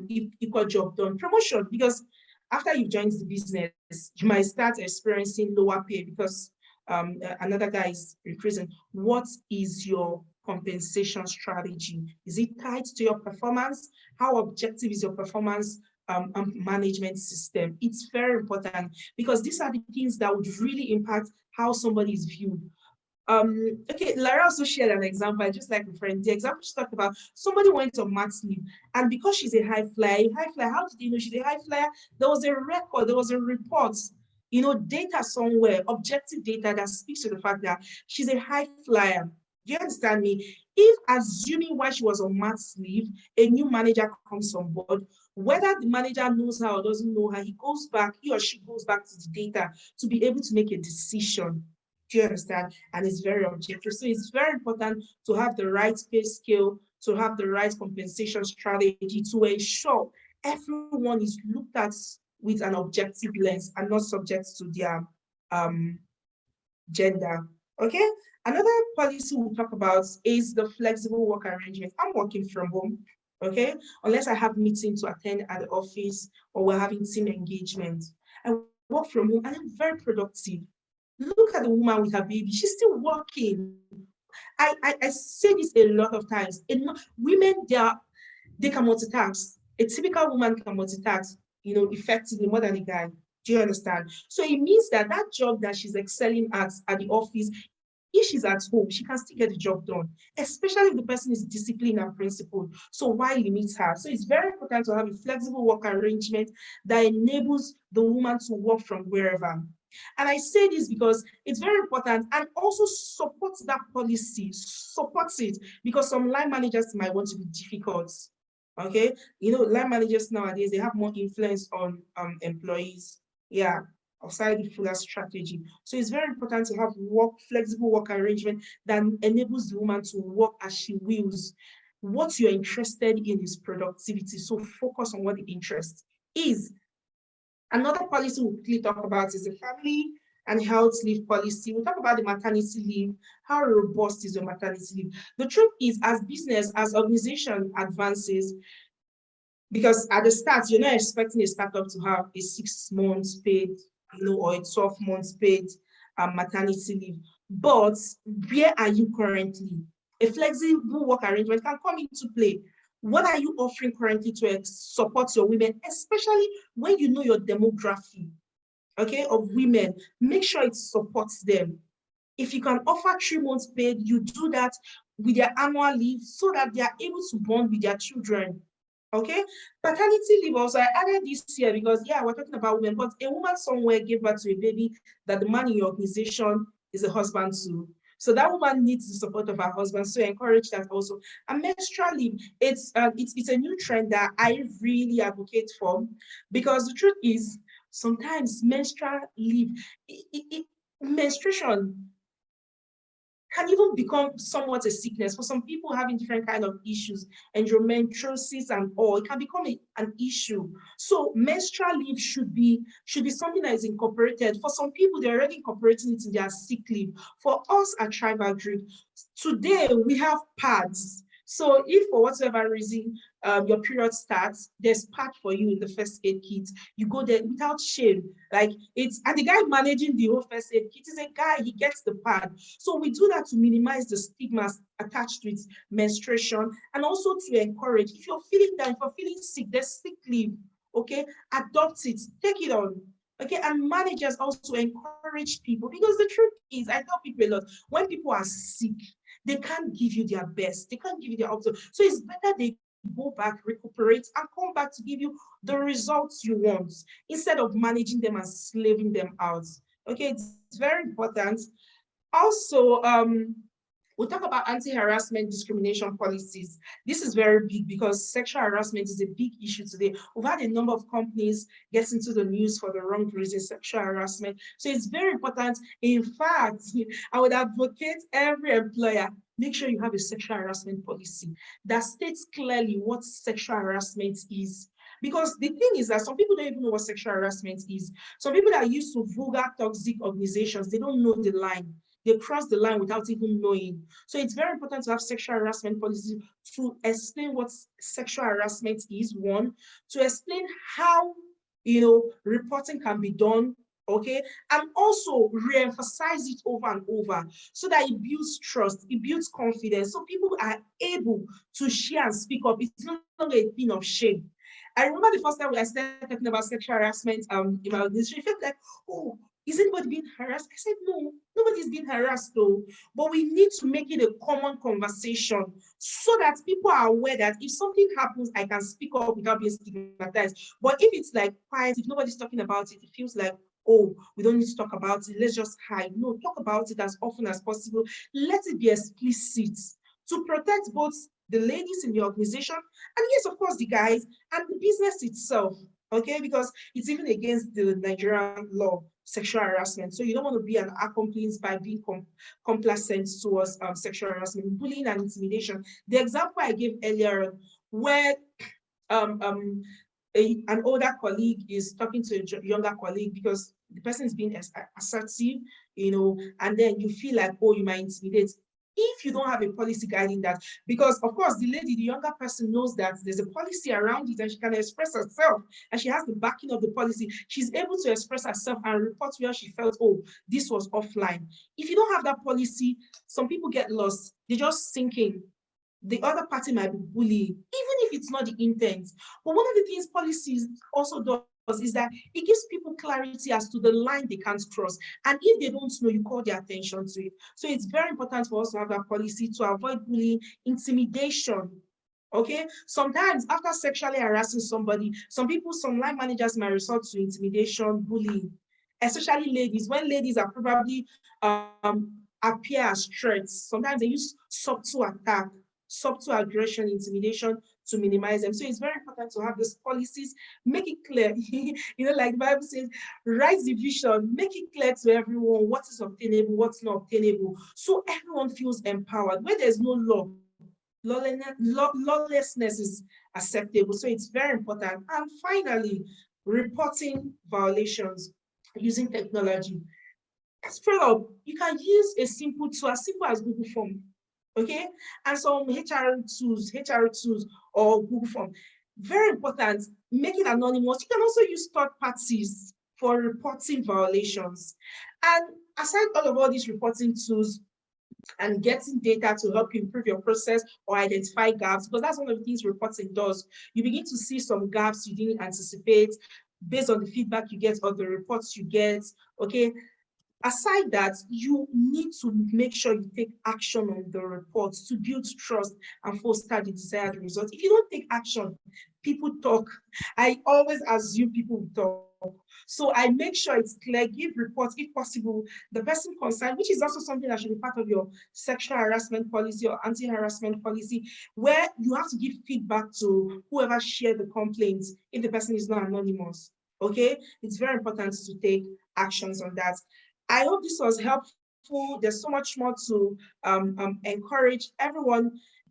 S7: equal job done. Promotion, because after you've joined the business, you might start experiencing lower pay because another guy is increasing. What is your compensation strategy? Is it tied to your performance? How objective is your performance management system? It's very important because these are the things that would really impact how somebody is viewed. Okay, Lara also shared an example. I just like a friend. The example she talked about, somebody went on mat leave, and because she's a high flyer, how did you know she's a high flyer? There was a record, there was a report, you know, data somewhere, objective data that speaks to the fact that she's a high flyer. Do you understand me? If, assuming while she was on mat leave, a new manager comes on board, whether the manager knows her or doesn't know her, he or she goes back to the data to be able to make a decision. Do you understand? And it's very objective. So it's very important to have the right pay scale, to have the right compensation strategy to ensure everyone is looked at with an objective lens and not subject to their gender. Okay. Another policy we'll talk about is the flexible work arrangement. I'm working from home. Okay. Unless I have meetings to attend at the office or we're having team engagement. I work from home and I'm very productive. Look at the woman with her baby. She's still working. I say this a lot of times. Women, they can multitask. A typical woman can multitask, you know, effectively more than a guy. Do you understand? So it means that that job that she's excelling at the office, if she's at home, she can still get the job done, especially if the person is disciplined and principled. So why limit her? So it's very important to have a flexible work arrangement that enables the woman to work from wherever. And I say this because it's very important, and also support that policy, support it, because some line managers might want to be difficult. Okay, you know, line managers nowadays, they have more influence on employees. Yeah, outside the fuller strategy. So it's very important to have flexible work arrangement that enables the woman to work as she wills. What you're interested in is productivity. So focus on what the interest is. Another policy we'll quickly talk about is the family and health leave policy. We'll talk about the maternity leave. How robust is your maternity leave? The truth is, as business, as organization advances, because at the start, you're not expecting a startup to have a 6 months paid, you know, or a 12 months paid maternity leave. But where are you currently? A flexible work arrangement can come into play. What are you offering currently to support your women, especially when you know your demography, okay, of women? Make sure it supports them. If you can offer 3 months paid, you do that with their annual leave so that they are able to bond with their children. Okay, paternity leave also, I added this here because, yeah, we're talking about women, but a woman somewhere gave birth to a baby that the man in your organization is a husband to. So that woman needs the support of her husband. So encourage that also. And menstrual leave, it's a new trend that I really advocate for, because the truth is, sometimes menstrual leave, menstruation can even become somewhat a sickness for some people having different kind of issues, endometriosis and all. It can become an issue. So menstrual leave should be something that is incorporated. For some people, they're already incorporating it in their sick leave. For us at Tribal Group, today we have pads. So if for whatever reason your period starts, there's pad for you in the first aid kit. You go there without shame. Like and the guy managing the whole first aid kit is a guy, he gets the pad. So we do that to minimize the stigmas attached with menstruation, and also to encourage, if you're feeling down, if you're feeling sick, there's sick leave, okay? Adopt it, take it on. Okay, and managers also encourage people, because the truth is, I tell people a lot, when people are sick, they can't give you their best. They can't give you their optimal. So it's better they go back, recuperate, and come back to give you the results you want, instead of managing them and slaving them out. Okay, it's very important. Also, We'll talk about anti-harassment discrimination policies. This is very big because sexual harassment is a big issue today. We've had a number of companies get into the news for the wrong reason, sexual harassment. So it's very important. In fact, I would advocate every employer, make sure you have a sexual harassment policy that states clearly what sexual harassment is. Because the thing is that some people don't even know what sexual harassment is. Some people that are used to vulgar, toxic organizations, they don't know the line. They cross the line without even knowing. So it's very important to have sexual harassment policies to explain what sexual harassment is, one, to explain how, reporting can be done, okay? And also re-emphasize it over and over so that it builds trust, it builds confidence, so people are able to share and speak up. It's no longer a thing of shame. I remember the first time I started talking about sexual harassment in my organization, I felt like, oh, is anybody being harassed? I said, no, nobody's being harassed though. But we need to make it a common conversation so that people are aware that if something happens, I can speak up without being stigmatized. But if it's like quiet, if nobody's talking about it, it feels like, oh, we don't need to talk about it, let's just hide. No, talk about it as often as possible. Let it be explicit to protect both the ladies in the organization and yes, of course, the guys and the business itself. Okay, because it's even against the Nigerian law, sexual harassment. So you don't want to be an accomplice by being complacent towards sexual harassment, bullying and intimidation. The example I gave earlier where an older colleague is talking to a younger colleague because the person is being assertive, and then you feel like, oh, you might intimidate. If you don't have a policy guiding that, because of course the lady, the younger person knows that there's a policy around it and she can express herself and she has the backing of the policy, she's able to express herself and report where she felt, oh, this was offline. If you don't have that policy, some people get lost. They're just thinking the other party might be bullying, even if it's not the intent. But one of the things policies also does is that it gives people clarity as to the line they can't cross. And if they don't know, you call their attention to it. So it's very important for us to have that policy to avoid bullying, intimidation. Okay, sometimes after sexually harassing somebody, some line managers might resort to intimidation, bullying, especially ladies. When ladies are probably appear as threats, sometimes they use subtle attack, subtle aggression, intimidation to minimize them. So it's very important to have these policies, make it clear, like the Bible says, write the vision, make it clear to everyone what is obtainable, what's not obtainable, so everyone feels empowered. Where there's no law, lawlessness is acceptable. So it's very important. And finally, reporting violations using technology. Straight up, you can use a simple tool as simple as Google Form. Okay, and some HR tools or Google Form. Very important, make it anonymous. You can also use third parties for reporting violations. And aside all these reporting tools and getting data to help you improve your process or identify gaps, because that's one of the things reporting does. You begin to see some gaps you didn't anticipate based on the feedback you get or the reports you get, okay? Aside that, you need to make sure you take action on the reports to build trust and foster the desired results. If you don't take action, people talk. I always assume people will talk. So I make sure it's clear, give reports if possible, the person concerned, which is also something that should be part of your sexual harassment policy or anti-harassment policy, where you have to give feedback to whoever shared the complaints if the person is not anonymous. Okay, it's very important to take actions on that. I hope this was helpful. There's so much more to encourage everyone.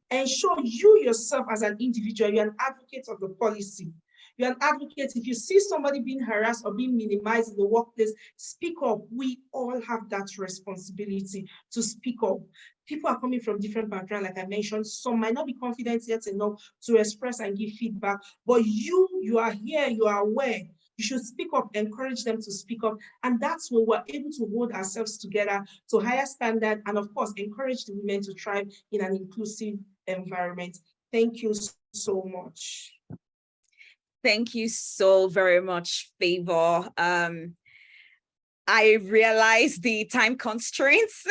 S7: Ensure you yourself as an individual, you're an advocate of the policy. You're an advocate. If you see somebody being harassed or being minimized in the workplace, speak up. We all have that responsibility to speak up. People are coming from different backgrounds, like I mentioned. Some might not be confident yet enough to express and give feedback, but you are here, you are aware. You should speak up, encourage them to speak up. And that's when we're able to hold ourselves together to higher standard and of course, encourage the women to thrive in an inclusive environment. Thank you so much.
S1: Thank you so very much, Favour. I realize the time constraints.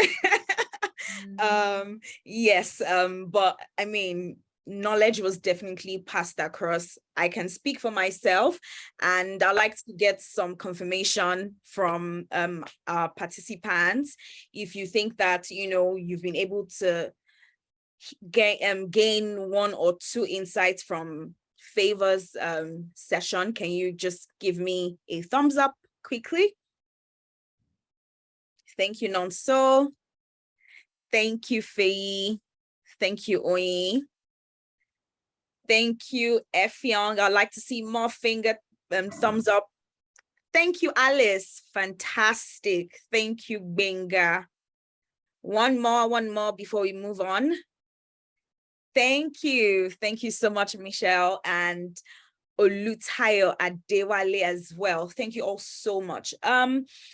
S1: Yes, but I mean, knowledge was definitely passed across. I can speak for myself, and I'd like to get some confirmation from our participants. If you think that, you know, you've been able to gain one or two insights from Favor's session, can you just give me a thumbs up quickly? Thank you, Nonso. Thank you, Faye. Thank you, Oyi. Thank you, Effiong. I'd like to see more finger thumbs up. Thank you, Alice. Fantastic. Thank you, Benga. One more before we move on. Thank you. Thank you so much, Michelle, and Olutayo Adewale as well. Thank you all so much.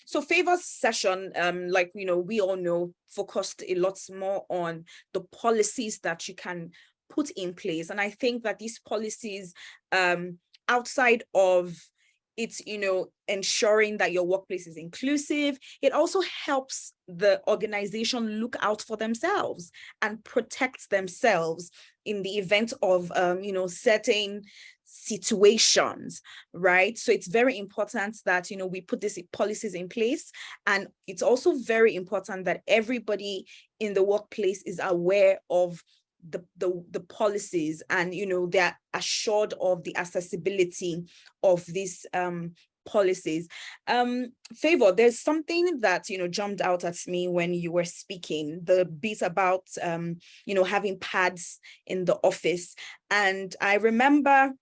S1: So Favor's session, like, you know, we all know, focused a lot more on the policies that you can put in place. And I think that these policies, outside of it's, you know, ensuring that your workplace is inclusive, it also helps the organization look out for themselves and protect themselves in the event of, you know, certain situations, right? So it's very important that, you know, we put these policies in place. And it's also very important that everybody in the workplace is aware of the policies, and, you know, they're assured of the accessibility of these policies. Favor, there's something that, you know, jumped out at me when you were speaking, the bit about you know, having pads in the office. And I remember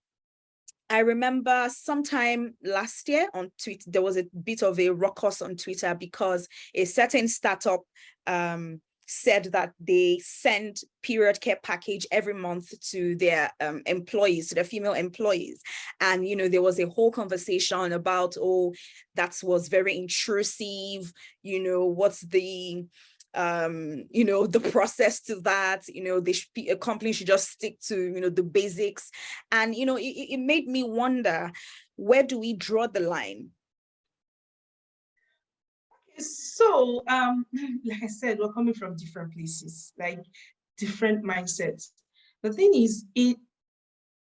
S1: sometime last year on Twitter, there was a bit of a ruckus on Twitter because a certain startup said that they send period care package every month to their employees, to their female employees. And, you know, there was a whole conversation about, oh, that was very intrusive, you know, what's the you know, the process to that, you know, a company should just stick to, you know, the basics. And, you know, it made me wonder, where do we draw the line?
S7: So, like I said, we're coming from different places, like different mindsets. The thing is,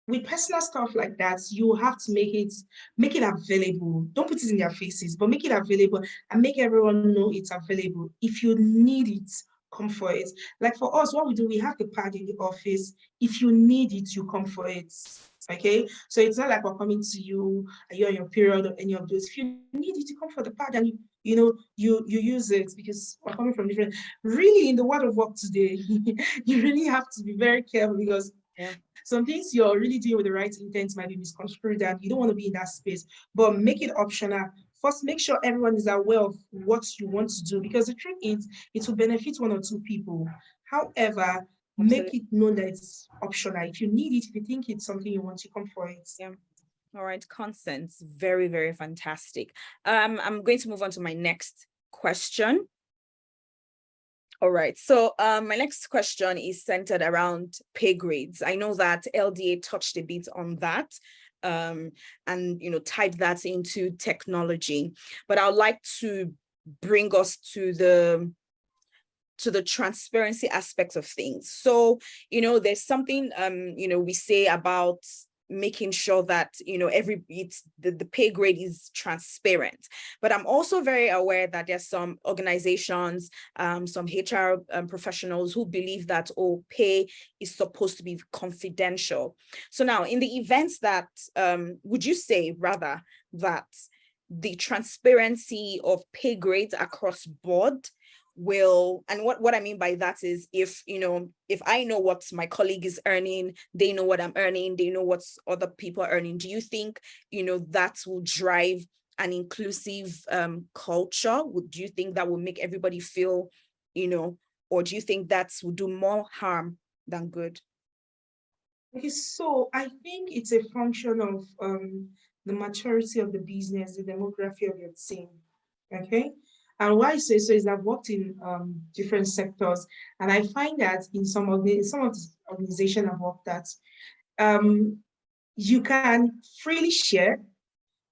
S7: with personal stuff like that, you have to make it available. Don't put it in their faces, but make it available and make everyone know it's available. If you need it, come for it. Like for us, what we do, we have the pad in the office. If you need it, you come for it. Okay, so it's not like we're coming to you and you're on your period or any of those. If you need it, you come for the pad and you use it, because we're coming from different. Really, in the world of work today, you really have to be very careful, because some things you're really doing with the right intent might be misconstrued, and you don't want to be in that space. But make it optional. First, make sure everyone is aware of what you want to do, because the truth is, it will benefit one or two people. However, make it known that it's optional. If you need it, if you think it's something you want, you come for it.
S1: Yeah. All right, Constance, very, very fantastic. I'm going to move on to my next question. All right, so my next question is centered around pay grades. I know that LDA touched a bit on that, and, you know, tied that into technology, but I would like to bring us to the transparency aspects of things. So, you know, there's something, you know, we say about making sure that, you know, the pay grade is transparent. But I'm also very aware that there's some organizations, some HR professionals who believe that, oh, pay is supposed to be confidential. So now, in the events that, would you say rather that the transparency of pay grades across board will, and what I mean by that is, if, you know, if I know what my colleague is earning, they know what I'm earning, they know what other people are earning, do you think, you know, that will drive an inclusive culture? Do you think that will make everybody feel, you know, or do you think that will do more harm than good?
S7: Okay, so I think it's a function of the maturity of the business, the demography of your team. Okay. And why I say so is I've worked in different sectors, and I find that in some of the organizations I've worked at, you can freely share,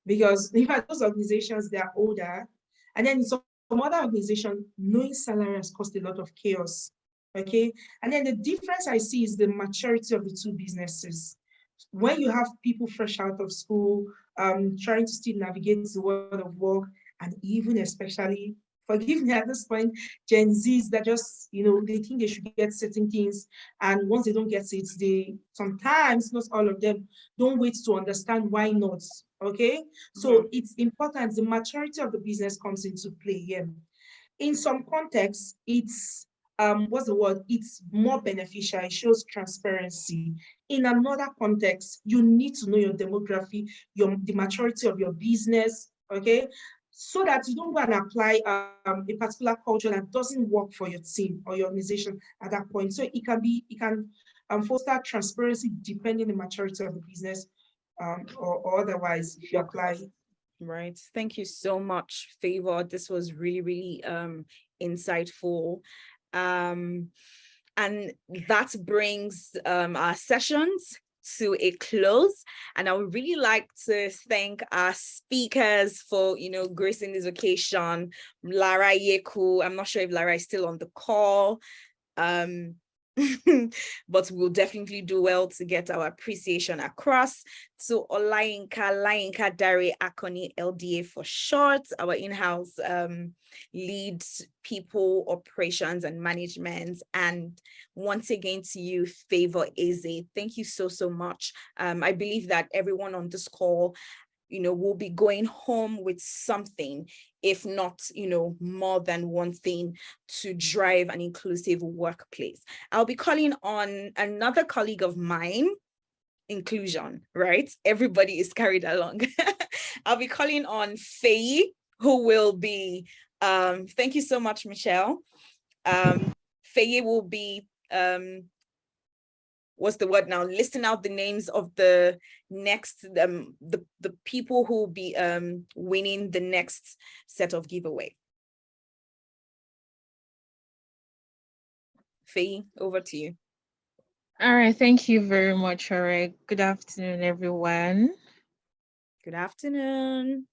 S7: because in fact those organizations, they are older, and then in some other organizations, knowing salary has caused a lot of chaos. okay? And then the difference I see is the maturity of the two businesses. When you have people fresh out of school, trying to still navigate the world of work, and even especially, forgive me at this point, Gen Zs that just, they think they should get certain things. And once they don't get it, they sometimes, not all of them, don't wait to understand why not, okay? So it's important, the maturity of the business comes into play here. In some contexts, it's what's the word? It's more beneficial. It shows transparency. In another context, you need to know your demography, the maturity of your business, okay? So that you don't go and apply a particular culture that doesn't work for your team or your organization at that point. So it can foster transparency depending on the maturity of the business, or otherwise if you apply.
S1: Right. Thank you so much, Favour. This was really, really insightful. And that brings our sessions to a close. And I would really like to thank our speakers for, gracing this occasion. Lara Yeku, I'm not sure if Lara is still on the call. But we'll definitely do well to get our appreciation across. So Layinka Dare-Alanni, LDA for short, our in-house lead people, operations and management. And once again to you, Favour Eze, thank you so much. I believe that everyone on this call will be going home with something, if not, more than one thing to drive an inclusive workplace. I'll be calling on another colleague of mine, inclusion, right? Everybody is carried along. I'll be calling on Faye, who will be, thank you so much, Michelle. Faye will be, what's the word now, listing out the names of the next the people who will be winning the next set of giveaway. Faye, over to you.
S2: All right, thank you very much. All right, good afternoon, everyone.
S1: Good afternoon.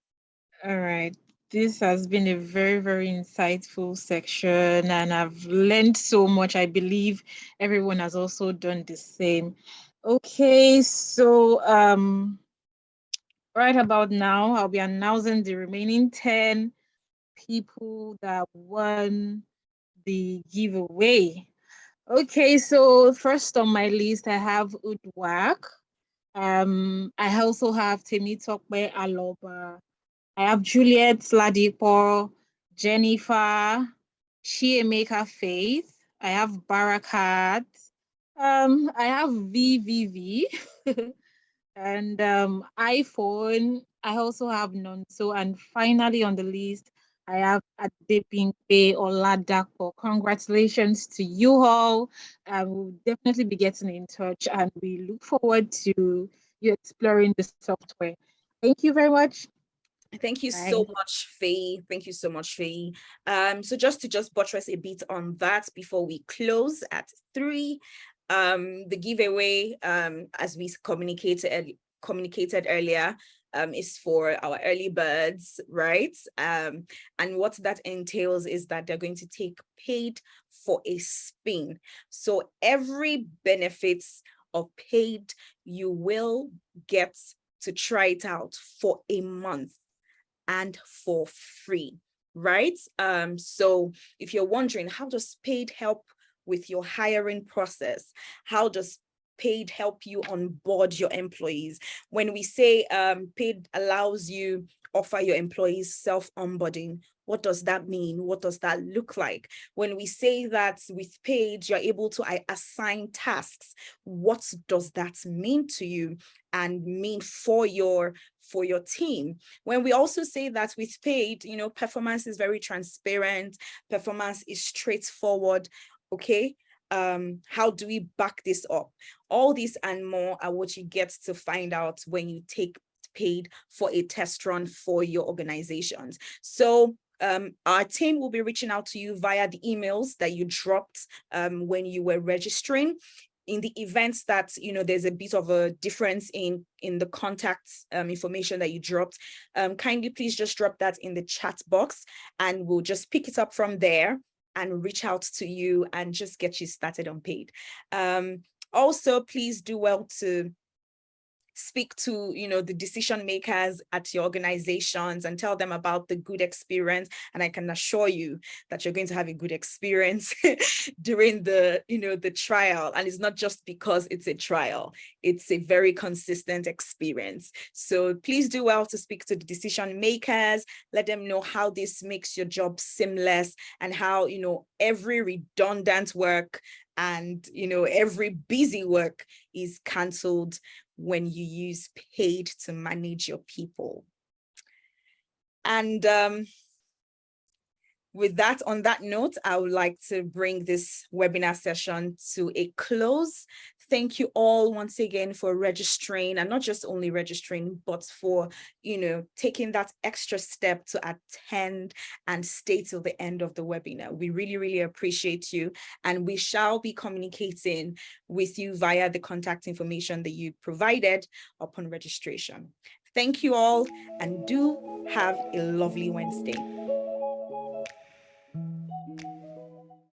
S2: All right, this has been a very, very insightful section, and I've learned so much. I believe everyone has also done the same. Okay, so right about now, I'll be announcing the remaining 10 people that won the giveaway. Okay, so first on my list, I have Udwak. I also have Temitokwe Aloba. I have Juliet Ladipo, Jennifer, Chiemeka Faith. I have Barakat. I have VVV. And iPhone. I also have Nonso. And finally on the list, I have Adepingpe Oladapo. Congratulations to you all. We'll definitely be getting in touch, and we look forward to you exploring the software. Thank you very much.
S1: Thank you so much, Faye. Thank you so much, Faye. So just to buttress a bit on that before we close at 3, the giveaway, as we communicated earlier, is for our early birds, right? And what that entails is that they're going to take paid for a spin. So every benefits of paid, you will get to try it out for a month and for free, right? So if you're wondering, how does paid help with your hiring process? How does paid help you onboard your employees? When we say paid allows you offer your employees self-onboarding, what does that mean? What does that look like? When we say that with paid, you're able to assign tasks, what does that mean to you and mean for your team? When we also say that with paid, performance is very transparent, performance is straightforward, okay? How do we back this up? All this and more are what you get to find out when you take paid for a test run for your organizations. So our team will be reaching out to you via the emails that you dropped when you were registering. In the event that there's a bit of a difference in the contact information that you dropped, kindly please just drop that in the chat box, and we'll just pick it up from there and reach out to you and just get you started on paid. Also, please do well to speak to, the decision makers at your organizations and tell them about the good experience. And I can assure you that you're going to have a good experience during the, the trial. And it's not just because it's a trial, it's a very consistent experience. So please do well to speak to the decision makers, let them know how this makes your job seamless and how, every redundant work and, every busy work is canceled when you use paid to manage your people. And with that, on that note, I would like to bring this webinar session to a close. Thank you all once again for registering, and not just only registering, but for, taking that extra step to attend and stay till the end of the webinar. We really, really appreciate you. And we shall be communicating with you via the contact information that you provided upon registration. Thank you all, and do have a lovely Wednesday.